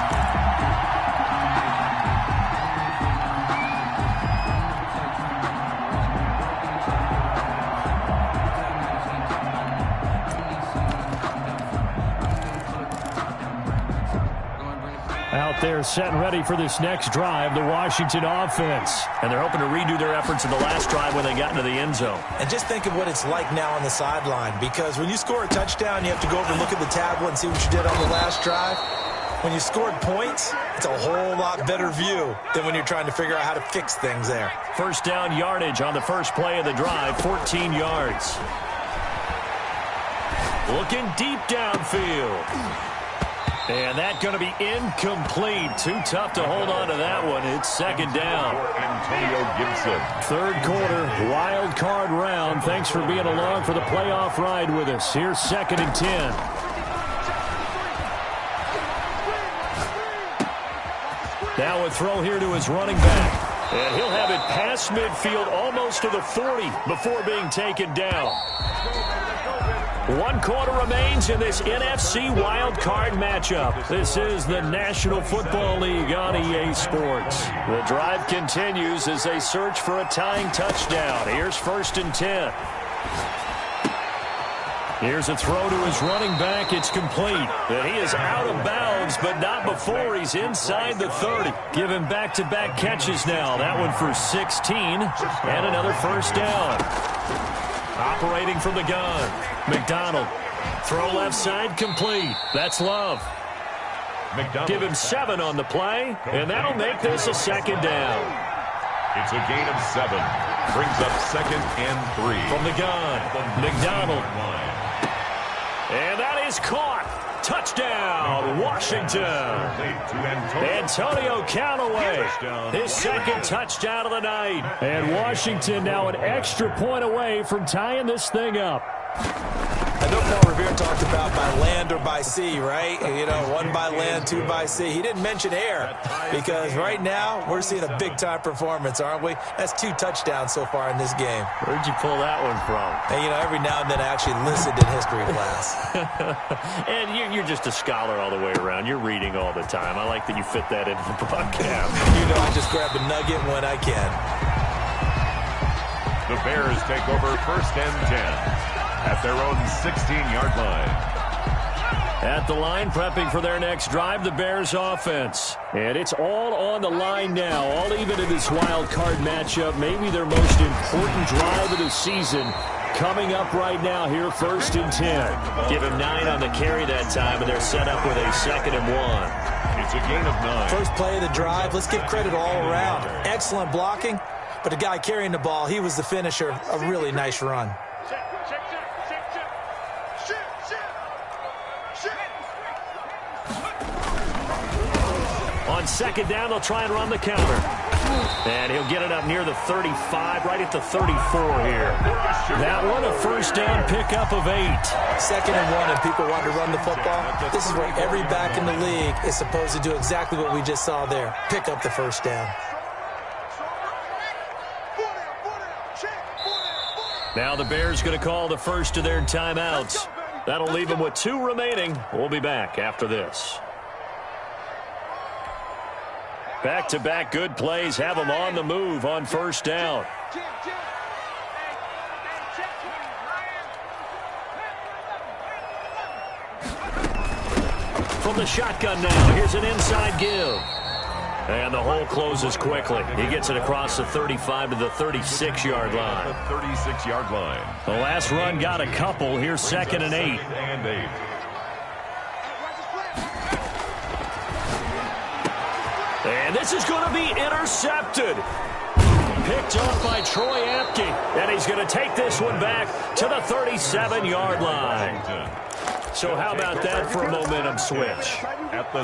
Out there set and ready for this next drive, the Washington offense. And they're hoping to redo their efforts in the last drive when they got into the end zone. And just think of what it's like now on the sideline, because when you score a touchdown, you have to go over and look at the tablet and see what you did on the last drive. When you scored points, it's a whole lot better view than when you're trying to figure out how to fix things there. First down yardage on the first play of the drive, 14 yards. Looking deep downfield. And that's going to be incomplete. Too tough to hold on to that one. It's second down. Antonio Gibson. Third quarter, wild card round. Thanks for being along for the playoff ride with us. Here's 2nd and 10. Now a throw here to his running back. And he'll have it past midfield almost to the 40 before being taken down. 1 quarter remains in this NFC wild card matchup. This is the National Football League on EA Sports. The drive continues as they search for a tying touchdown. Here's 1st and 10. Here's a throw to his running back. It's complete. And he is out of bounds, but not before he's inside the 30. Give him back-to-back catches now. That one for 16 and another first down. Operating from the gun. McDonald. Throw left side complete. That's Love. McDonald. Give him 7 on the play, and that'll make this a second down. It's a gain of 7. Brings up 2nd and 3. From the gun. McDonald. And that is caught. Touchdown, Washington. Antonio Callaway, his 2nd touchdown of the night. And Washington now an extra point away from tying this thing up. I know Paul Revere talked about by land or by sea, right? You know, 1 by land, 2 by sea. He didn't mention air because right now we're seeing a big-time performance, aren't we? That's 2 touchdowns so far in this game. Where'd you pull that one from? And, you know, every now and then I actually listened in history class. And you're just a scholar all the way around. You're reading all the time. I like that you fit that into the broadcast. You know, I just grab a nugget when I can. The Bears take over 1st and 10. At their own 16-yard line. At the line, prepping for their next drive, the Bears offense. And it's all on the line now, all even in this wild card matchup. Maybe their most important drive of the season coming up right now here, 1st and 10. Give him 9 on the carry that time, and they're set up with a 2nd and 1. It's a gain of 9. First play of the drive, let's give credit all around. Excellent blocking, but the guy carrying the ball, he was the finisher. A really nice run. On 2nd down, they'll try and run the counter. And he'll get it up near the 35, right at the 34 here. That one, a first down pickup of 8. 2nd and 1, and people want to run the football. This is where every back in the league is supposed to do exactly what we just saw there. Pick up the first down. Now the Bears going to call the first of their timeouts. That'll leave them with 2 remaining. We'll be back after this. Back-to-back good plays have them on the move on first down. From the shotgun now, here's an inside give. And the hole closes quickly. He gets it across the 35 to the 36-yard line. The 36-yard line. The last run got a couple. Here's 2nd and 8. And 8. And this is going to be intercepted. picked off by Troy Apke. And he's going to take this one back to the 37-yard line. So how about that for a momentum switch?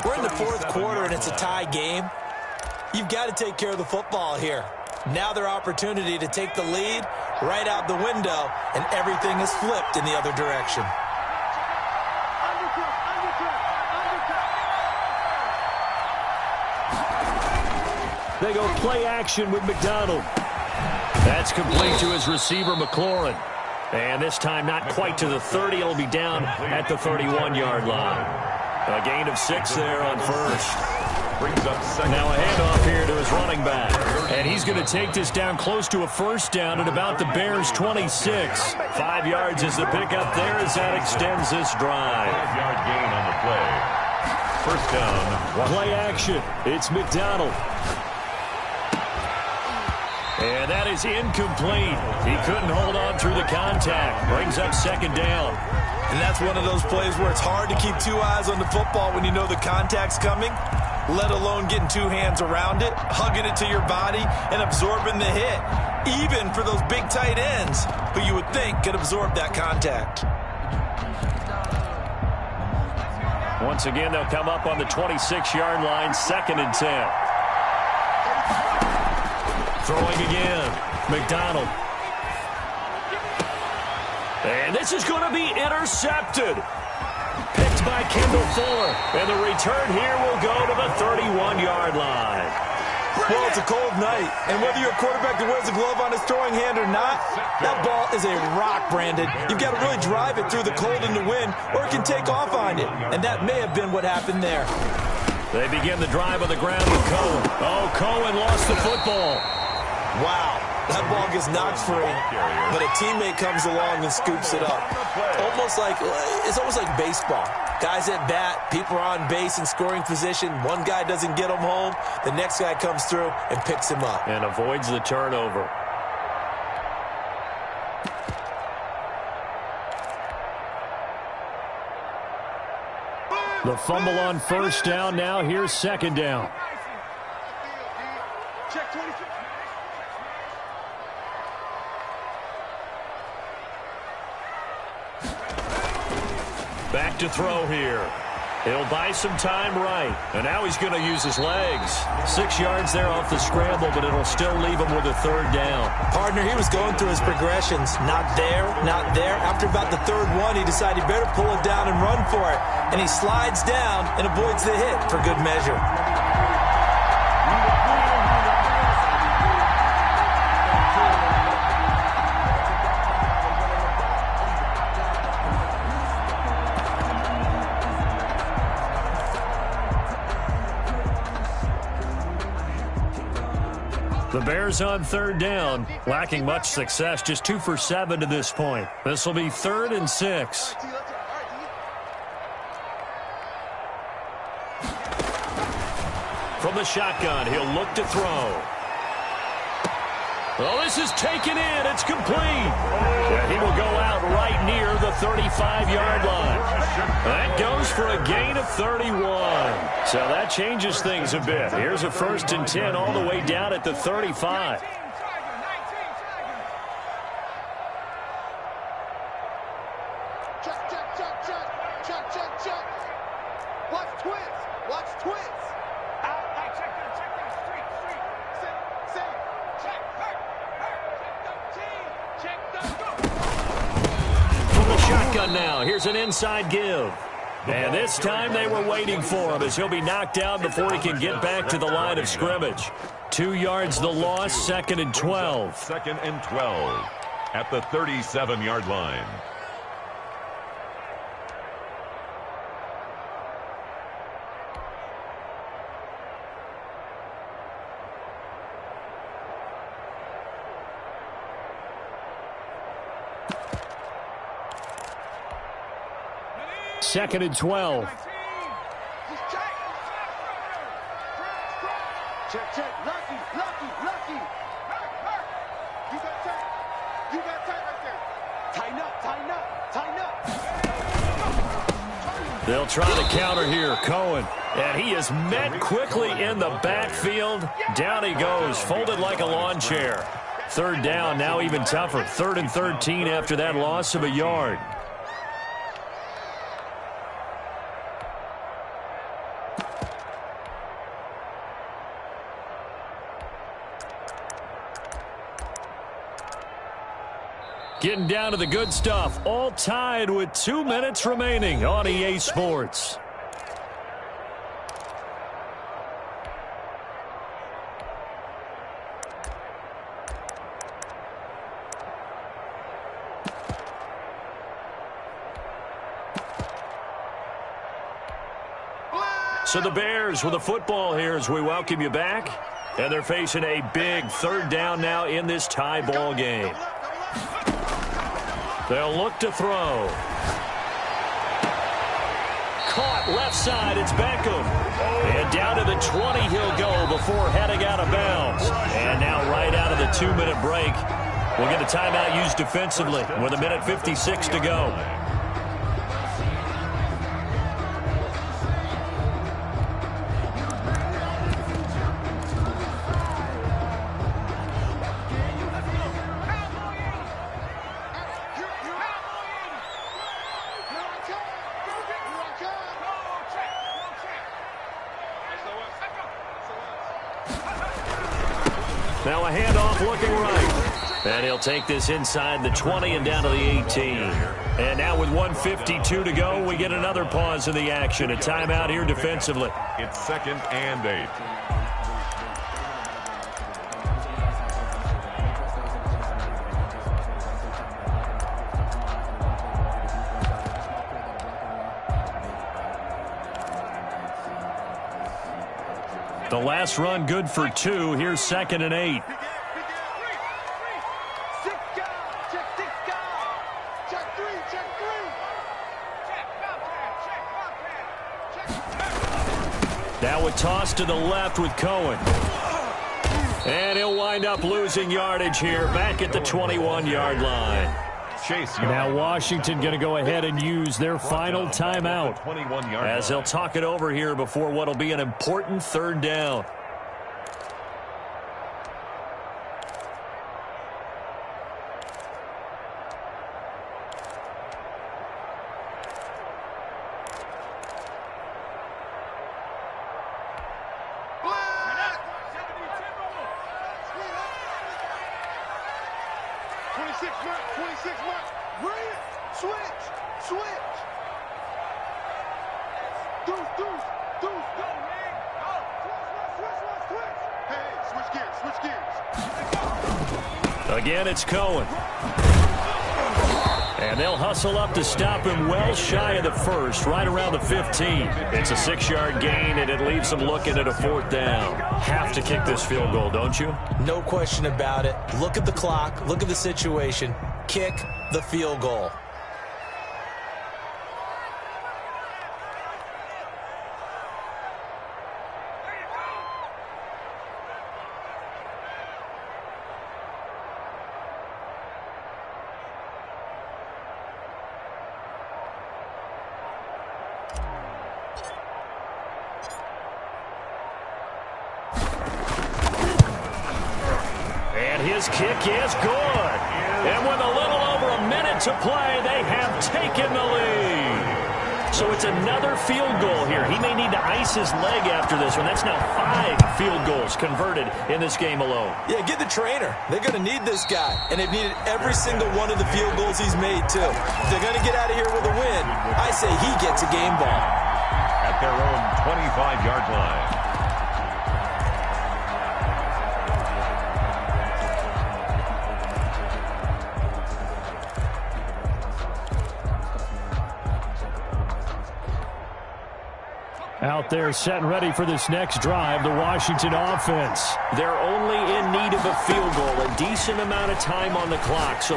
We're in the fourth quarter, and it's a tie game. You've got to take care of the football here. Now their opportunity to take the lead right out the window, and everything is flipped in the other direction. They go play action with McDonald. That's complete to his receiver, McLaurin. And this time not quite to the 30. It'll be down at the 31-yard line. A gain of 6 there on first. Brings up second. Now a handoff here to his running back. And he's going to take this down close to a first down at about the Bears' 26. 5 yards is the pickup there as that extends this drive. 5-yard gain on the play. First down. Play action. It's McDonald. And that is incomplete. He couldn't hold on through the contact. Brings up second down. And that's one of those plays where it's hard to keep 2 eyes on the football when you know the contact's coming, let alone getting 2 hands around it, hugging it to your body, and absorbing the hit, even for those big tight ends who you would think could absorb that contact. Once again, they'll come up on the 26-yard line, 2nd and 10. Throwing again, McDonald. And this is going to be intercepted. Picked by Kendall Fuller. And the return here will go to the 31-yard line. Well, it's a cold night, and whether you're a quarterback that wears a glove on his throwing hand or not, that ball is a rock, Brandon. You've got to really drive it through the cold and the wind, or it can take off on you. And that may have been what happened there. They begin the drive on the ground with Cohen. Oh, Cohen lost the football. Wow, that ball gets knocked free, but a teammate comes along and scoops it up. It's almost like baseball. Guys at bat, people are on base in scoring position. One guy doesn't get him home. The next guy comes through and picks him up. And avoids the turnover. The fumble on first down. Now here's second down. Check 26. Back to throw here. He'll buy some time right. And now he's going to use his legs. 6 yards there off the scramble, but it'll still leave him with a third down. Partner, he was going through his progressions. Not there, not there. After about the third one, he decided he better pull it down and run for it. And he slides down and avoids the hit for good measure. The Bears on third down, lacking much success, just 2 for 7 to this point. This will be 3rd and 6. From the shotgun, he'll look to throw. Well, this is taken in. It's complete. And he will go out right near the 35-yard line. That goes for a gain of 31. So that changes things a bit. Here's a 1st and 10 all the way down at the 35. Check. Watch twins. Check that street. From the shotgun now, here's an inside give. And this time they were waiting for him as he'll be knocked down before he can get back to the line of scrimmage. 2 yards the loss, 2nd and 12. 2nd and 12 at the 37-yard line. Second and 12. Check. Lucky. You got tight right there. Tighten up. They'll try to counter here, Cohen. And he is met quickly in the backfield. Down he goes, folded like a lawn chair. Third down, now even tougher. 3rd and 13 after that loss of a yard. Getting down to the good stuff. All tied with 2 minutes remaining on EA Sports. So the Bears with the football here as we welcome you back. And they're facing a big 3rd down now in this tie ball game. They'll look to throw. Caught left side. It's Beckham. And down to the 20 he'll go before heading out of bounds. And now right out of the 2-minute break, we'll get a timeout used defensively with 1:56 to go. Now a handoff looking right. And he'll take this inside the 20 and down to the 18. And now with 1:52 to go, we get another pause in the action. A timeout here defensively. It's 2nd and 8. The last run good for 2. Here's 2nd and 8. Now a toss to the left with Cohen. And he'll wind up losing yardage here back at the 21-yard line. Now Washington going to go ahead and use their final timeout as they'll talk it over here before what will be an important 3rd down. Again, it's Cohen. And they'll hustle up to stop him well shy of the 1st, right around the 15. It's a 6-yard gain, and it leaves them looking at a 4th down. Have to kick this field goal, don't you? No question about it. Look at the clock. Look at the situation. Kick the field goal. His kick is good. And with a little over a minute to play, they have taken the lead. So it's another field goal here. He may need to ice his leg after this one. That's now 5 field goals converted in this game alone. Yeah, get the trainer. They're going to need this guy. And they've needed every single one of the field goals he's made, too. If they're going to get out of here with a win, I say he gets a game ball. At their own 25-yard line. Out there set and ready for this next drive, the Washington offense. They're only in need of a field goal, a decent amount of time on the clock. So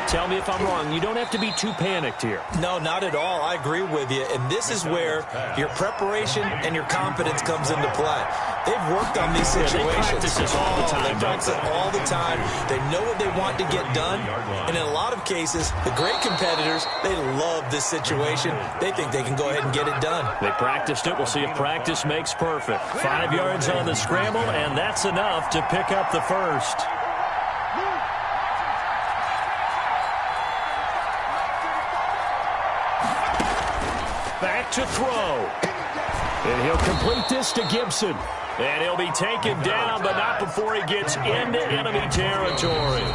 tell me if I'm wrong. You don't have to be too panicked here. No, not at all. I agree with you. And this is where your preparation and your confidence comes into play. They've worked on these situations. They practice this all the time. They practice it all the time. They know what they want to get done. And in a lot of cases, the great competitors, they love this situation. They think they can go ahead and get it done. They practiced it. We'll see if practice makes perfect. 5 yards on the scramble, and that's enough to pick up the 1st. back to throw. And he'll complete this to Gibson. And he'll be taken down, but not before he gets into enemy territory.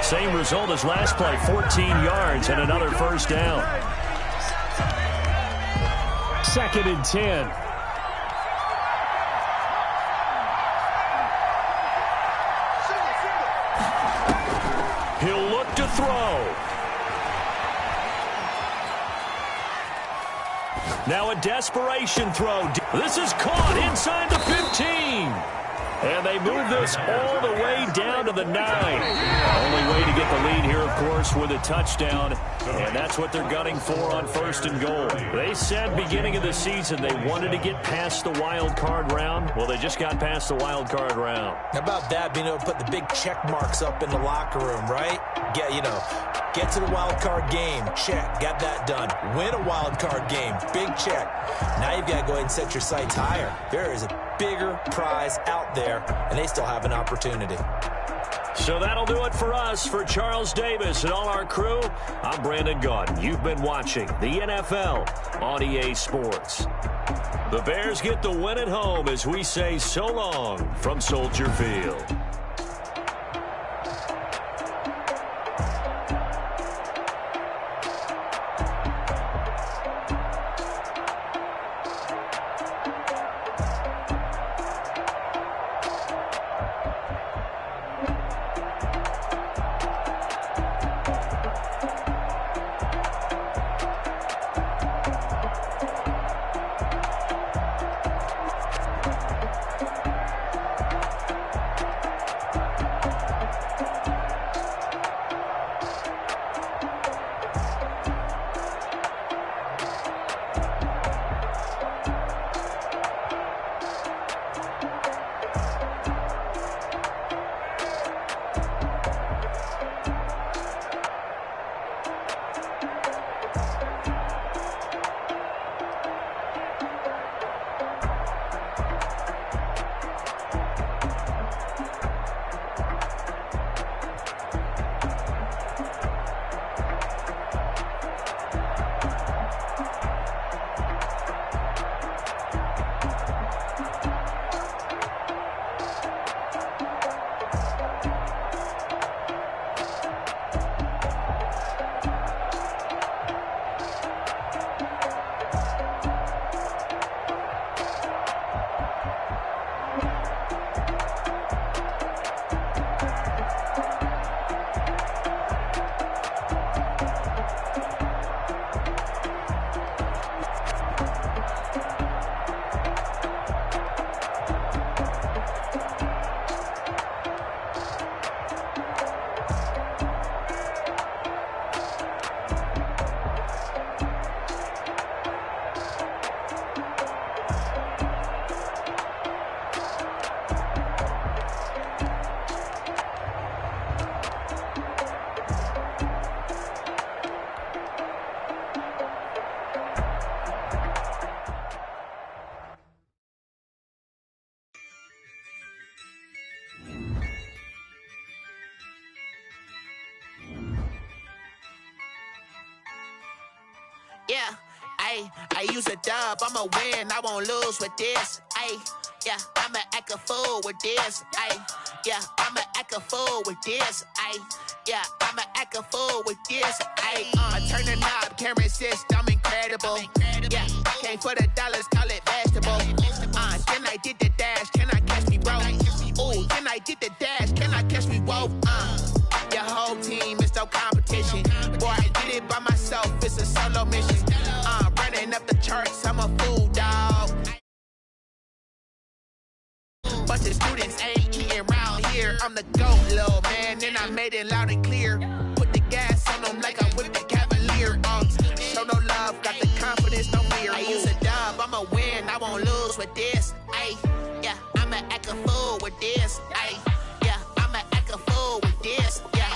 Same result as last play, 14 yards and another first down. 2nd and 10. He'll look to throw. Now a desperation throw. This is caught inside the 15. And they move this all the way down to the 9. Only way to get the lead here, of course, with a touchdown. And that's what they're gunning for on 1st and goal. They said beginning of the season they wanted to get past the wild card round. Well, they just got past the wild card round. How about that, being able to put the big check marks up in the locker room, right? Get to the wild card game. Check. Got that done. Win a wild card game. Big check. Now you've got to go ahead and set your sights higher. There is a bigger prize out there, and they still have an opportunity. So that'll do it for us. For Charles Davis and all our crew, I'm Brandon Gaudin. You've been watching the NFL on EA Sports. The Bears get the win at home as we say so long from Soldier Field. Yeah, I use a dub, I'ma win, I won't lose with this. Yeah, I'ma act a fool with this. Yeah, I'ma act a fool with this. Yeah, I'ma act a fool with this. I turn the knob, can't resist, I'm incredible. Yeah, came for the dollars, call it vegetable. Then I did the dash, can I catch me, bro? Ooh, then I did the dash, can I catch me, whoa? Your whole team is no competition. Boy, I did it by myself, it's a solo mission. Running up the charts, I'm a fool, dog. Bunch of students ain't eating round here. I'm the GOAT, little man, and I made it loud and clear. Put the gas on them like I'm with the Cavalier. Show no love, got the confidence, no fear. I use a dub, I'ma win, I won't lose with this. Yeah, I'ma act a fool with this. Yeah, I'ma act a fool with this. Yeah,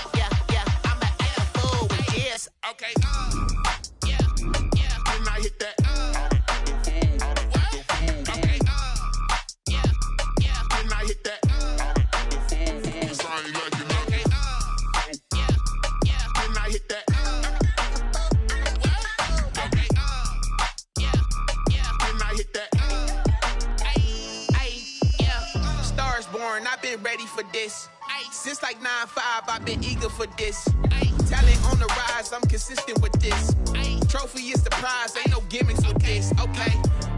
I'ma act a fool with this. Okay. Yeah. When I hit that. been ready for this. Since like 9-5, I've been eager for this. Talent on the rise, I'm consistent with this. Trophy is the prize, ain't no gimmicks with this. Okay,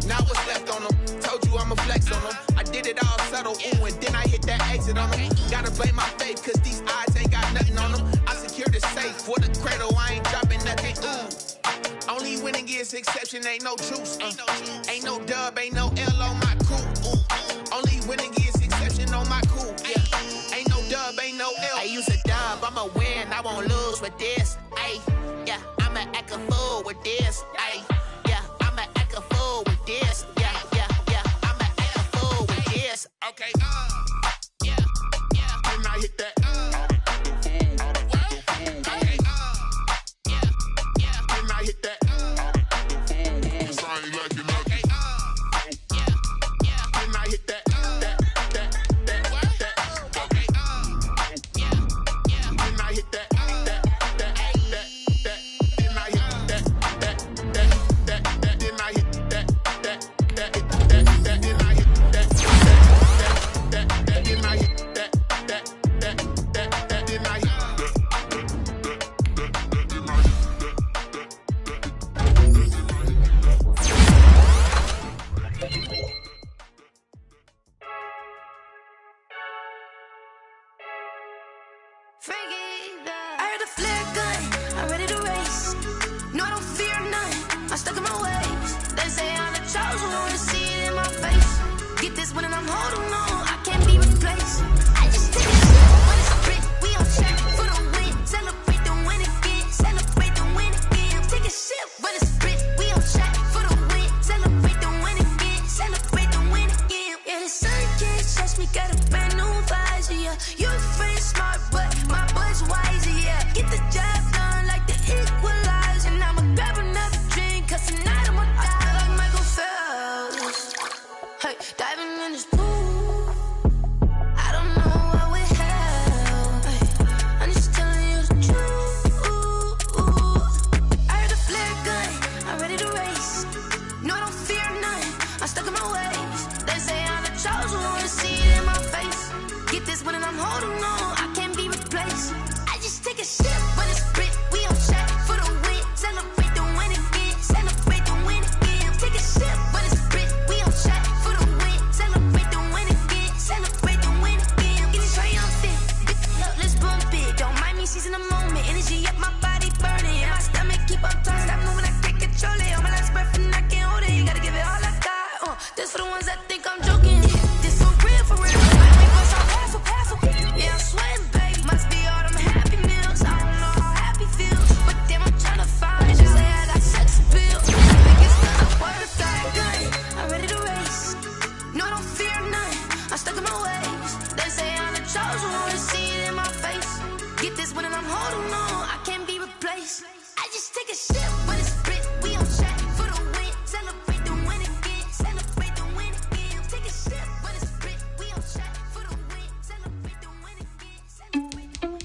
now what's left on them? Told you I'ma flex on them. I did it all subtle, ooh, and then I hit that exit on them. Gotta blame my faith, cause these eyes ain't got nothing on them. I secured the safe for the cradle, I ain't dropping nothing, ooh. Only winning is exception, ain't no truce. Ain't no dub, ain't no L on my crew. Ooh. Only winning is exception on my crew. Yeah. Ain't no dub, ain't no L. I use a dub, I'ma win, I won't lose with this. Ay, yeah, I'ma act a fool with this. Ay, yeah, I'ma act a fool with this. Yeah, yeah, yeah, I'ma act a fool with this. Okay, yeah, yeah. Then I hit that. Hit that. Cause I ain't like it nothing. Yeah, yeah. Then I hit that. Okay. Yeah, yeah. Then I hit that. Then I hit that. Then I hit that. Then I hit I heard a flare gun, I'm ready to race. No, I don't fear none, I'm stuck in my ways. They say I'm the chosen one, to see it in my face. Get this one and I'm holding on, I can't be replaced. I just take a shit when it's split, we on check for the win. Celebrate the win again, celebrate the win again. Take a shit when it's split, we on check for the win. Celebrate the win again, celebrate the win again. Yeah, the sun can't touch me, got a brand new visor, yeah. You're free smart, but my boy's wiser, yeah. Get the job done like the equalizer. Now I'ma grab another drink, cause tonight I'ma die like Michael Phelps. Hey, diving in this pool, I don't know what we have. Hey, I'm just telling you the truth. I heard a flare gun, I'm ready to race. No, I don't fear none, I'm stuck in my ways. They say I'm the chosen one, to see it in my face. Get this one and I'm holding on, I can't be replaced. I just take a shit when it's split, we on check for the win. Celebrate the win again, celebrate the win again. Take a shit when it's split, we on check for the win. Celebrate the win again, celebrate the win again. Get it triumphant, look, let's bump it. Don't mind me seizing the moment, energy up my body burning. And my stomach keep on turning, stop moving, I can't control it. On my last breath and I can't hold it, you gotta give it all I got. This for the ones that think I'm joking. This for real, for real. Yeah, I'm sweating, babe. Must be all them happy meals. I don't know how happy feels, but damn, I'm trying to find you. Say I got sex appeal. Think it's gonna work. I'm ready to race. No, I don't fear none. I'm stuck in my ways. They say I'm the chosen one, to see it in my face. Get this one and I'm holding on, I can't be replaced. I just take a shit when it's split. We on check for the win. Celebrate the win again. Celebrate the win again. Take a shit when it's split. We on check for the win. Celebrate the win again. Celebrate the win.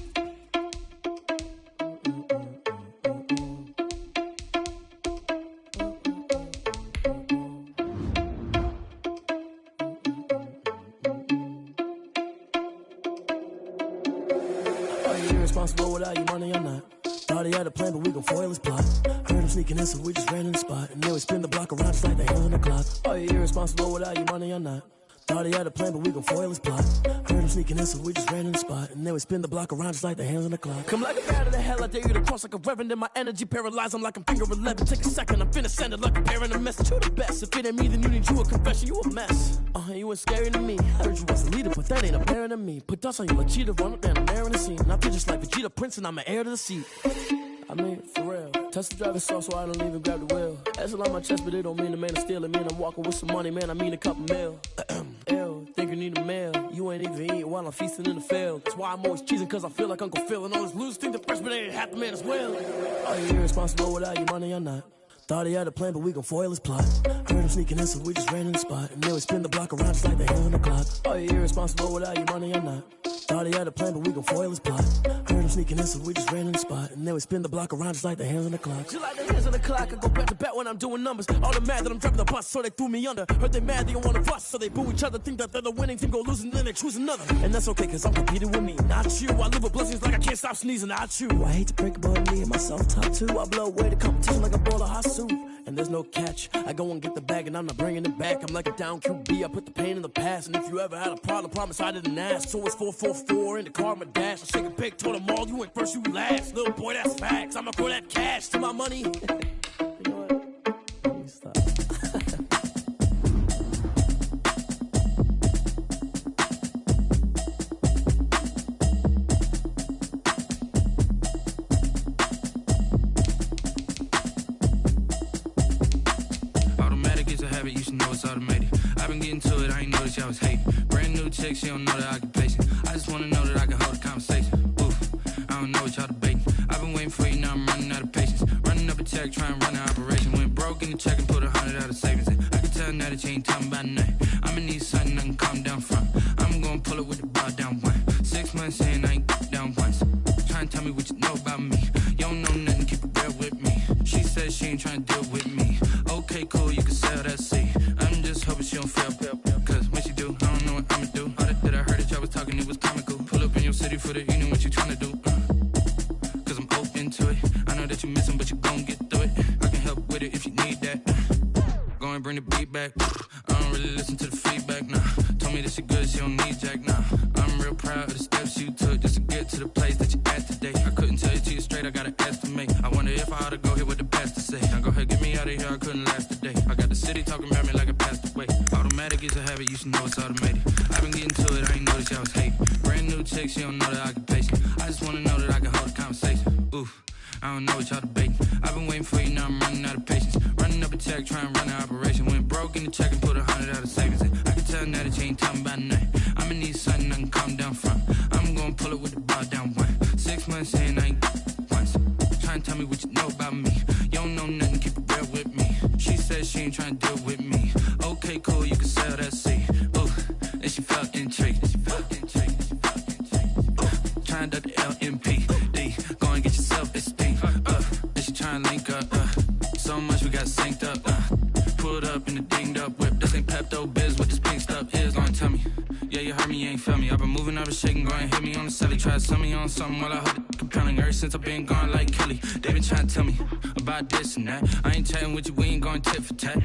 Are you irresponsible without your money or not? Thought he had a plan, but we gon' foil his plot. Heard him sneaking in, so we just ran in the spot. And then we spin the block around just like the hands on the clock. Are you irresponsible without your money or not? Thought he had a plan, but we gon' foil his plot. Heard him sneaking in, so we just ran in the spot. And then we spin the block around just like the hands on the clock. Come like a bat of the hell, I dare you to cross like a reverend. In my energy paralyzed, I'm like I'm finger 11. Take a second, I'm finna send it like a parent a message. You the best, if it ain't me, then you need you a confession. You a mess, you ain't scary to me. I heard you was a leader, but that ain't apparent to me. Put dust on you like cheetah, run up down the air in the scene. And I feel just like Vegeta Prince, and I'm an heir to the seat. I mean, for real. Touch the driver's soft, so I don't even grab the wheel. That's a lot on my chest, but it don't mean the man is stealing. Man, I'm walking with some money, man, I mean a couple mil. Ew, think you need a meal. You ain't even eating while I'm feasting in the field. That's why I'm always cheesing, cause I feel like Uncle Phil. And all those losers think the freshman ain't half the man as well. Are you irresponsible without your money or not? Thought he had a plan, but we gon' foil his plot. Heard him sneaking in, so we just ran in the spot. And then we spin the block around just like the hands on the clock. Are you irresponsible without your money or not? Thought he had a plan, but we gon' foil his plot. Heard him sneaking in, so we just ran in the spot. And then we spin the block around just like the hands on the clock. Just like the hands on the clock, I go back to back when I'm doing numbers. All the mad that I'm driving the bus, so they threw me under. Heard they mad, they don't wanna bust, so they boo each other. Think that they're the winning team, go losing, then they choose another. And that's okay, cause I'm competing with me, not you. I live with blessings like I can't stop sneezing, not you. I hate to break it, but me and myself top two. I blow away the competition like a bowl of hot soup. And there's no catch, I go and get the bag and I'm not bringing it back. I'm like a down QB, I put the pain in the past. And if you ever had a problem, promise I didn't ask. So it's 444 in the car, my dash. I shake a big, told them all, you went first, you last. Little boy, that's facts, I'ma throw that cash to my money. You know what? Let me stop. You should know it's automated. I've been getting to it, I ain't noticed y'all was hating. Brand new chick, she don't know the occupation. I just wanna know that I can hold a conversation. Oof, I don't know what y'all debating. I've been waiting for you, now I'm running out of patience. Running up a check, trying to run an operation. Went broke in the check and put 100 out of savings in. I can tell now that you ain't talking about nothing. I'ma need something I can calm down from. I'm gonna pull it with the bar down one. 6 months in, I ain't down once. Trying to tell me what you know about me. You don't know nothing, keep it real with me. She said she ain't trying to deal with me. Okay, cool, you can sell that seat. I'm just hoping she don't fail. Cause when she do, I don't know what I'ma do. All that I heard that y'all was talking, it was comical. Pull up in your city for the evening, what you tryna do? Cause I'm open to it. I know that you missing, but you gon' get through it. I can help with it if you need that. Go and bring the beat back. I don't really listen to the feedback, nah. Told me that she good, she don't need jack, nah. I'm real proud of the steps you took just to get to the place that you at today. I couldn't tell you to you straight, I gotta estimate. I wonder if I ought to go here with the best to say. Now go ahead, get me out of here, I couldn't last a day. I got the city talking about me like I passed away. Automatic is a habit, you should know it's automated. I've been getting to it, I ain't noticed y'all was hating. Brand new chick, she don't know the occupation. I just wanna know that I can hold a conversation. Oof, I don't know what y'all debating. I've been waiting for you, now I'm running out of patience. Running up a check, trying to run an operation. Went broke in the check and put 100 out of savings in. I can tell now that you ain't talking about nothing. I'ma need something I can calm down from. I'm gonna pull it with the bar down one. 6 months in, I ain't once. Trying to tell me what you know about me. You don't know nothing, keep it real with me. She said she ain't trying to deal with me. Okay, cool, you can sell that seat. Ooh, and she felt intrigued. Trying to duck the LMPD. Go and get your self-esteem. And she trying to link up. So much we got synced up. Pulled up in the dinged up whip. This ain't Pepto-Biz, what this pink stuff is. Gonna tell me. Yeah, you heard me, you ain't feel me. I've been moving, I've been shaking, go and hit me on the celly. Try to sell me on something while I hold it compelling. Ever since I've been gone like Kelly. They been trying to tell me about this and that. I ain't chatting with you, we ain't going tit for tat.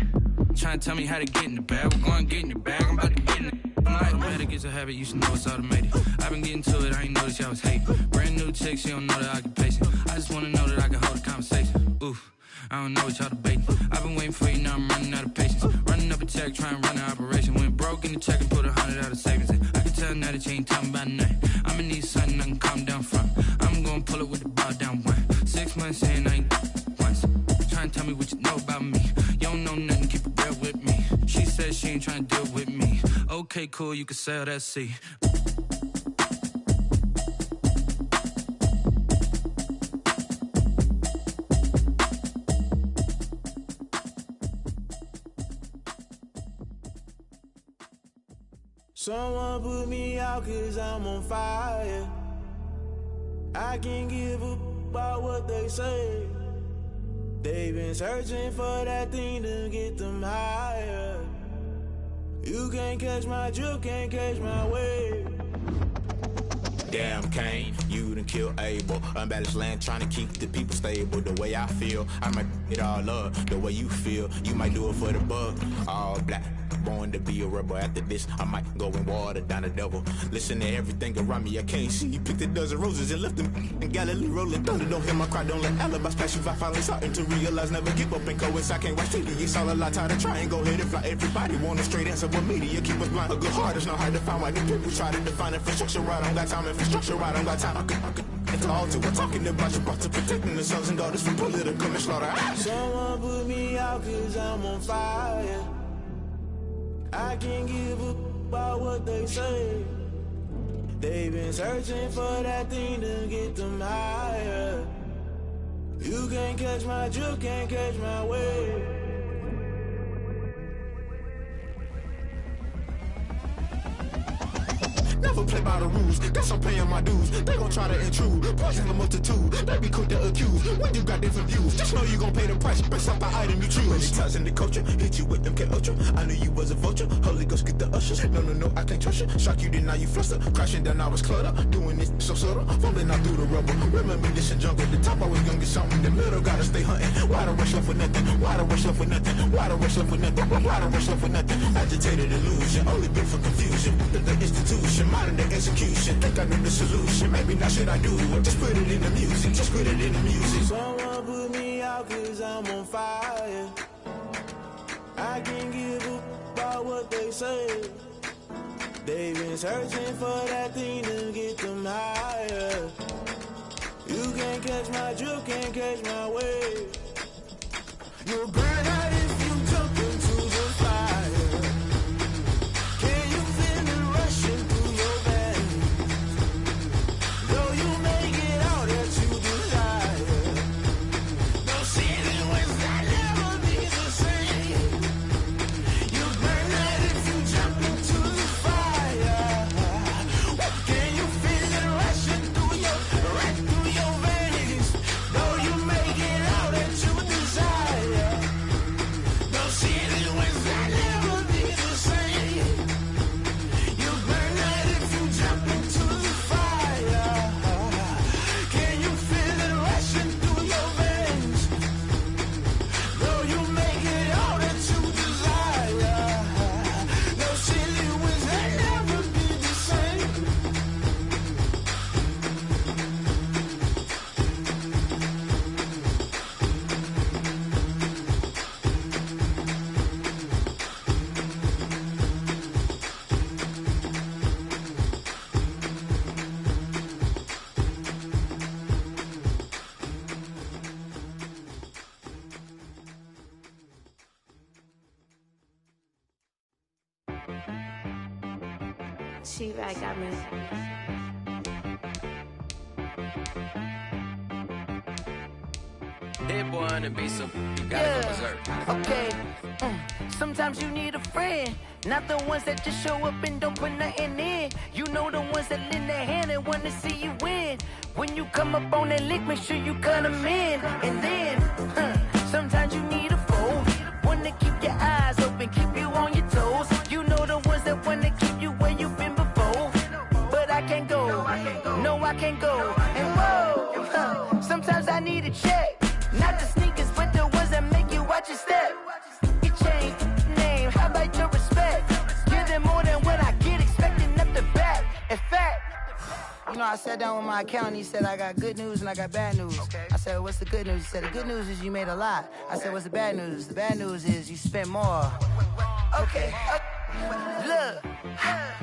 Trying to tell me how to get in the bag. We're going to get in your bag, I'm about to get in it. Automatic is a habit, you should know it's automated. I've been getting to it, I ain't noticed y'all was hating. Brand new chick, she don't know the occupation. I just wanna know that I can hold a conversation. Oof, I don't know what y'all debating. I've been waiting for you, now I'm running out of patience. Running up a check, trying to run an operation. Went broke in the check and put 100 out of savings in. I can tell now that you ain't talking about nothing. I'ma need something I can calm down from. I'm gonna pull it with the bar down one. 6 months in, I ain't once. Trying to tell me what you know about me. You don't know nothing, keep it real with me. She said she ain't trying to deal with me. Okay, cool, you can sell that seat. Someone put me out cause I'm on fire. I can't give a about what they say. They've been searching for that thing to get them higher. You can't catch my drift, can't catch my wave. Damn Kane, you done killed Abel. Unbalanced land trying to keep the people stable. The way I feel, I might it all up. The way you feel, you might do it for the buck. All black, born to be a rebel. After this, I might go and water down the devil. Listen to everything around me, I can't see. Picked a dozen roses and left them in Galilee rolling thunder. Don't hear my cry, don't let alibis pass you. I finally starting to realize, never give up and coincide. Can't watch TV, it's all a lot. Tired of trying, go ahead and fly. Everybody want a straight answer, but media keep us blind. A good heart is not hard to find. Why the people try to define infrastructure right? I don't got time, infrastructure right? I don't got time. I could call to. We're talking about you, about to protecting the sons and daughters from political and slaughter. Someone put me out cause I'm on fire. I can't give a about what they say. They've been searching for that thing to get them higher. You can't catch my drift, can't catch my wave. Never play by the rules, guess I'm paying my dues. They gon' try to intrude, poison the multitude. They be quick to accuse, when you got different views. Just know you gon' pay the price, based off the item you choose. Many times in the culture, hit you with MK Ultra. I knew you was a vulture, Holy Ghost get the ushers. No, I can't trust you. Shock you, then now you fluster. Crashing down, I was cluttered. Doing this so subtle, fumbling out through the rubble. Remember this in jungle, the top I was young and something. The middle gotta stay hunting. Why the rush left for nothing? Why the rush left for nothing? Why the rush left for nothing? Why the rush left for nothing? Agitated illusion, only built for confusion. The institution, modern day execution. Think I know the solution, maybe not should I do it. Just put it in the music, just put it in the music. Someone put me out cause I'm on fire. I can't give up about what they say. They've been searching for that thing to get them higher. You can't catch my drift, can't catch my wave. You'll burn out if you jump into the fire. Can you feel it rushing through your veins? Though you may get out that you desire. No ceiling was that never be the same. You'll burn out if you jump into the fire. Can you feel it rushing through your veins? Though you may get out that you desire. No ceiling was that never be the same. You burn out if you jump into the fire. Can you feel it rushing through your veins? Though you may get out that you desire. No ceiling was that never be the same. She-Rag got me. That boy on the beat, so you gotta go berserk. Okay. Sometimes you need a friend, not the ones that just show up and don't put nothing in. You know the ones that lend their hand and want to see you win. When you come up on that lick, make sure you cut them in. And then, sometimes you need a foe, one to keep your eyes open, keep you on your toes. You know the ones that want to keep you where you've been before. But I can't go, no I can't go. And whoa, sometimes I need a check. Not the sneakers, but the ones that make you watch your step. Your chain, name, how about your respect? Give them more than what I get, expecting up the back. In fact, you know, I sat down with my accountant, he said I got good news and I got bad news. I said, what's the good news? He said, the good news is you made a lot. I said, what's the bad news? The bad news is you spent more. Okay, look,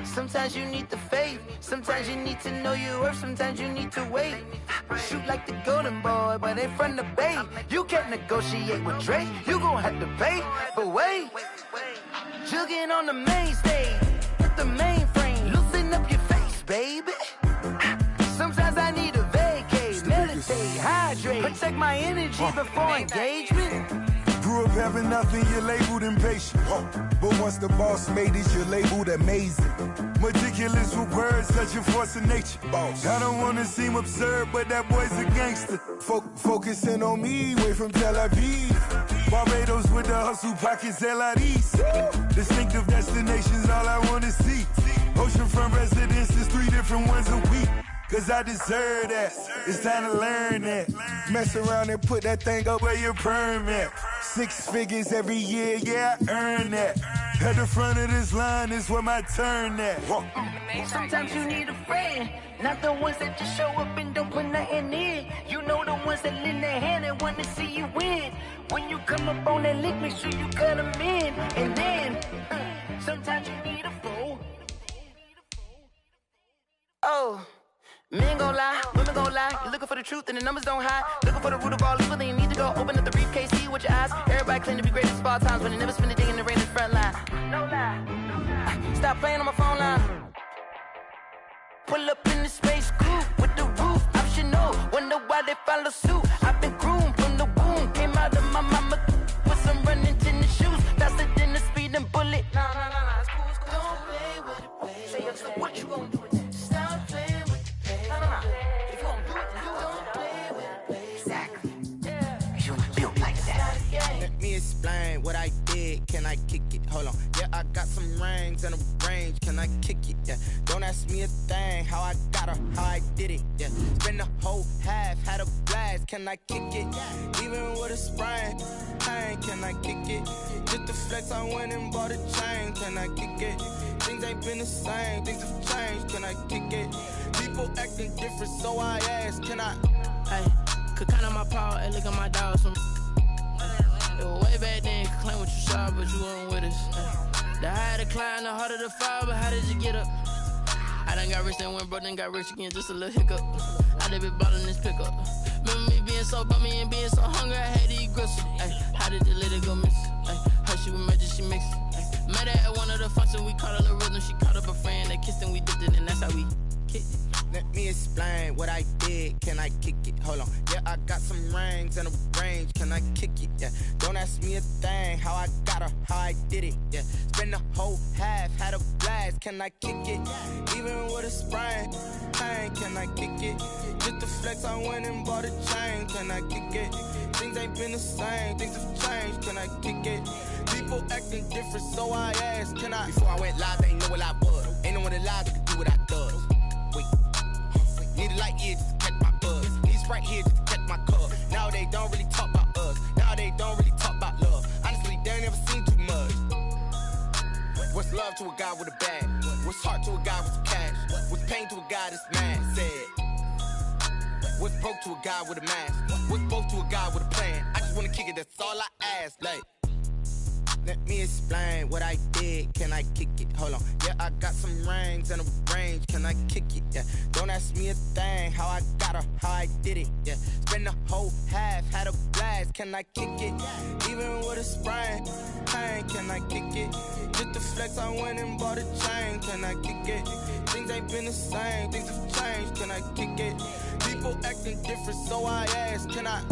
sometimes you need the faith, sometimes you need to know your worth, sometimes you need to wait. Shoot like the golden boy, but in front of the bay. You can't negotiate with Drake, you gon' have to pay. But wait, jugging on the main stage, with the mainframe, loosen up your face, baby. Sometimes I need a vacate, meditate, hydrate, protect my energy before engagement. Grew up having nothing, you're labeled impatient. But once the boss made it, you're labeled amazing. Meticulous with words, such a force of nature. I don't wanna seem absurd, but that boy's a gangster. Focusing on me, way from Tel Aviv. Barbados with the hustle pockets, LIDs. Distinctive destinations, all I wanna see. Oceanfront residences, 3 different ones a week. Cause I deserve that, it's time to learn that. Mess around and put that thing up where your permit. 6 figures every year, yeah, I earn that. At the front of this line is where my turn at. Sometimes you need a friend, not the ones that just show up and don't put nothing in. You know the ones that lend their hand and want to see you win. When you come up on that lick, make sure you cut them in. And then, sometimes you need a fool. Oh. Men gon' lie, women gon' lie. You're looking for the truth and the numbers don't hide. Looking for the root of all evil, then you need to go open up the briefcase, see with your eyes. Everybody claim to be great at all times, but they never spend a day in the rain in the front line. No lie. Stop playing on my phone line. Pull up in the space coupe with the roof optional. Wonder why they follow suit. I've been groomed from the womb. Came out of my mama with some running tennis shoes. Faster than the speeding bullet. Nah, it's cool. Don't play with it, play. Say, what you gon' do? explain what I did. Can I kick it? Hold on. Yeah, I got some rings and a range. Can I kick it? Yeah. Don't ask me a thing. How I got her, how I did it. Yeah. Spend the whole half, had a blast. Can I kick it? Even with a sprain. Pain, can I kick it? Just the flex, I went and bought a chain. Can I kick it? Things ain't been the same. Things have changed. Can I kick it? People acting different, so I ask. Can I? Hey, could count on my power. Hey, look at my dogs from. It was way back then, could claim what you saw, but you weren't with us. The higher the climb, the harder the fall, but how did you get up? I done got rich, then went broke, then got rich again, just a little hiccup. I done been bottling this pickup. Remember me being so bummy and being so hungry, I had to eat gristle. Ay, how did the lady go miss? Ay, her she was magic, she mixed. Ay, met her at one of the functions, we caught a little rhythm, she caught up a friend, they kissed and we dipped it, and that's how we kicked it. Let me explain what I did. Can I kick it? Hold on. Yeah, I got some rings and a range. Can I kick it? Yeah. Don't ask me a thing. How I got her, how I did it. Yeah. Spend the whole half, had a blast. Can I kick it? Even with a sprain. Pain, can I kick it? Just the flex, I went and bought a chain. Can I kick it? Things ain't been the same. Things have changed. Can I kick it? People acting different, so I asked. Can I? Before I went live, they ain't know what I was. Ain't no one alive that could do what I does. Need a light here just to catch my buzz. Need Sprite here just to catch my cup. Now they don't really talk about us. Now they don't really talk about love. Honestly, they ain't never seen too much. What's love to a guy with a bag? What's heart to a guy with some cash? What's pain to a guy that's mad? Said. What's broke to a guy with a mask? What's both to a guy with a plan? I just wanna kick it, that's all I ask. Like, let me explain what I did. Can I kick it? Hold on. Yeah, I got some rings and a range. Can I kick it? Yeah. Don't ask me a thing. How I got her, how I did it. Yeah. Spend the whole half, had a blast. Can I kick it? Even with a sprain. Pain, can I kick it? Just the flex, I went and bought a chain. Can I kick it? Things ain't been the same. Things have changed. Can I kick it? People acting different, so I ask. Can I?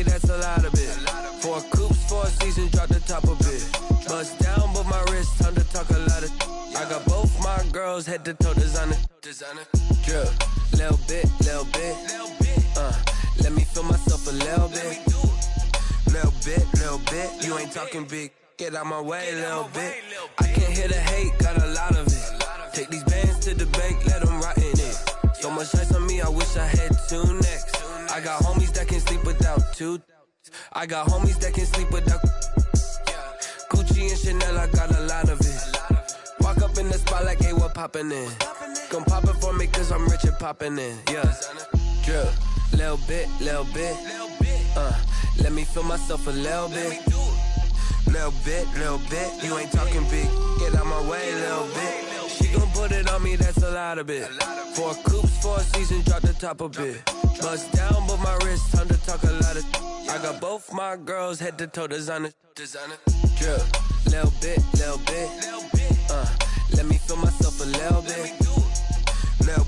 That's a lot of it. 4 coops, 4 seasons, drop the top of it. Bust down, but my wrist, time to talk a lot of. I got both my girls head to toe designer. Drill, little bit, little bit. Let me feel myself a little bit. Little bit. You ain't talking big. Get out my way, little bit. I can't hear the hate, got a lot of it. Take these bands to the bank, let them rot in it. So much ice on me, I wish I had 2 necks. I got homies that can sleep without 2. I got homies that can sleep without Gucci and Chanel, I got a lot of it. Walk up in the spot like, hey, what poppin' in? Come pop it for me, cause I'm rich and poppin' in. Yeah, drill, little bit. Let me feel myself a little bit. Little bit. You ain't talking big. Get out my way, little bit. She gon' put it on me, that's a lot of it. 4 coops, 4 seasons, drop the top of it. Bust down, but my wrist, time to talk a lot of. I got both my girls head to toe designer. Drill, little bit. Let me feel myself a little bit. Little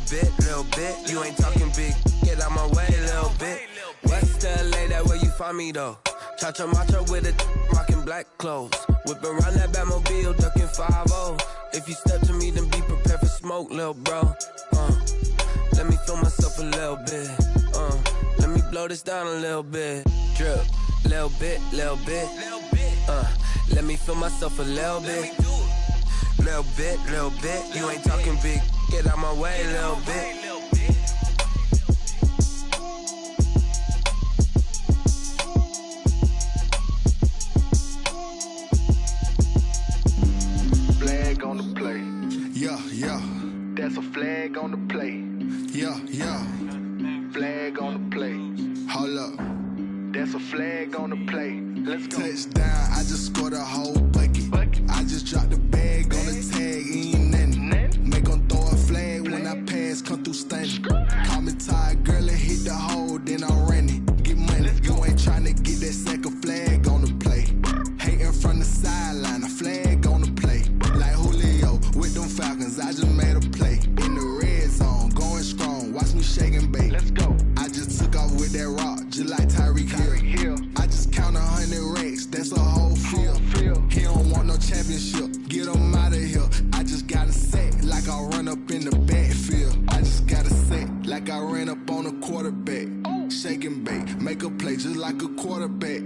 bit. You ain't talking big. Get out my way, little bit. West LA, that where you find me though. Cha-cha matcha with it, rockin' black clothes. Whippin' around that Batmobile, duckin' 5-0. If you step to me, then be prepared for smoke, lil' bro. Let me feel myself a little bit. Let me blow this down a little bit. Drip, little bit. Let me feel myself a little bit. Little bit. You ain't talking big. Get out my way, little bit. Flag on the play. Yeah. That's a flag on the play. Yeah. Flag on the play. Hold up. That's a flag on the play. Let's go. Touchdown, I just scored a whole bucket. I just dropped the bag on the tag, ain't nothing. Make 'em throw a run up in the backfield. I just gotta say, like I ran up on a quarterback. Shake and bake, make a play just like a quarterback.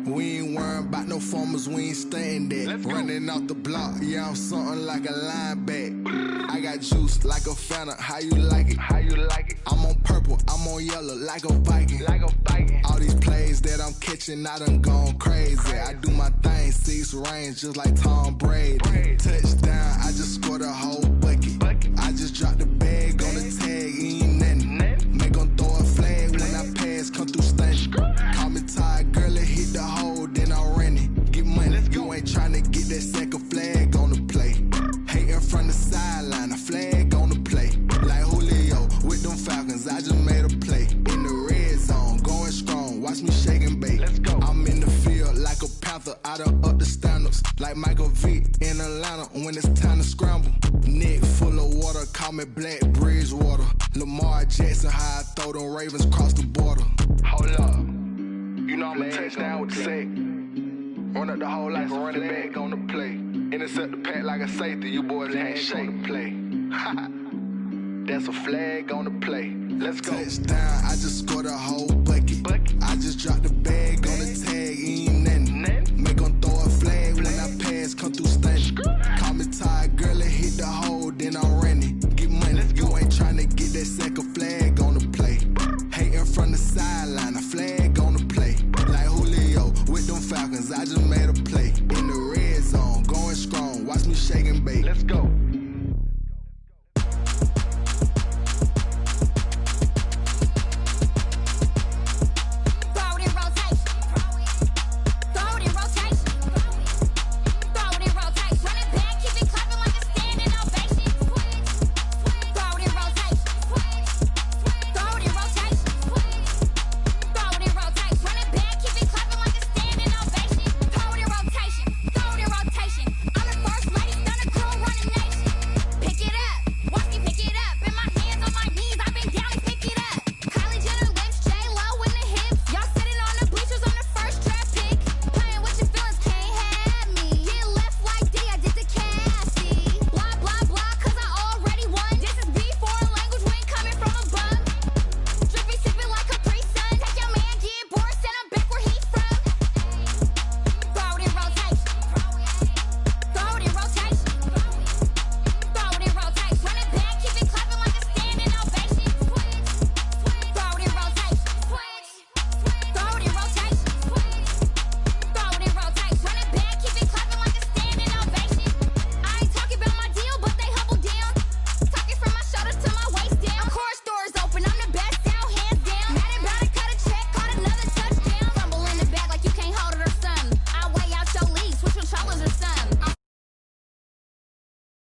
We ain't worrying about no formers, we ain't staying there. Running out the block, yeah, I'm something like a linebacker. I got juice like a Fanta, how you like it? How you like it? I'm on purple, I'm on yellow, like a Viking. Like a Viking. All these plays that I'm catching, I done gone crazy. I do my thing, 6 range, just like Tom Brady. Touchdown, I just scored a whole bucket. I just dropped the bag on the tag, ain't nothing. Make 'em throw a flag when I pass, come through stunning. Call me tired, girl, it hit the hole, then I ran it. Get money, you ain't tryna get that second flag on the play. Hating from the sideline, a flag on the play. Like Julio with them Falcons, I just made a play. In the red zone, going strong, watch me shake and bake. I'm in the field like a Panther, I done up the standards. Like Michael Vick in Atlanta when it's time to scramble. Neck full of water, call me Black Bridgewater. Lamar Jackson, how I throw them Ravens cross the border. Hold up, you know I'm a touchdown with the sack. Run up the hole like a running back on the play. Intercept the pack like a safety, you boys ain't shake the play. That's a flag on the play. Let's go. Touchdown, I just scored a whole bucket. I just dropped the bag on the tag, ain't nothing. Make 'em throw a flag when I pass, come through stunning. Call me tired, girl, it hit the hole, then I ran it. Get money, you ain't tryna get that second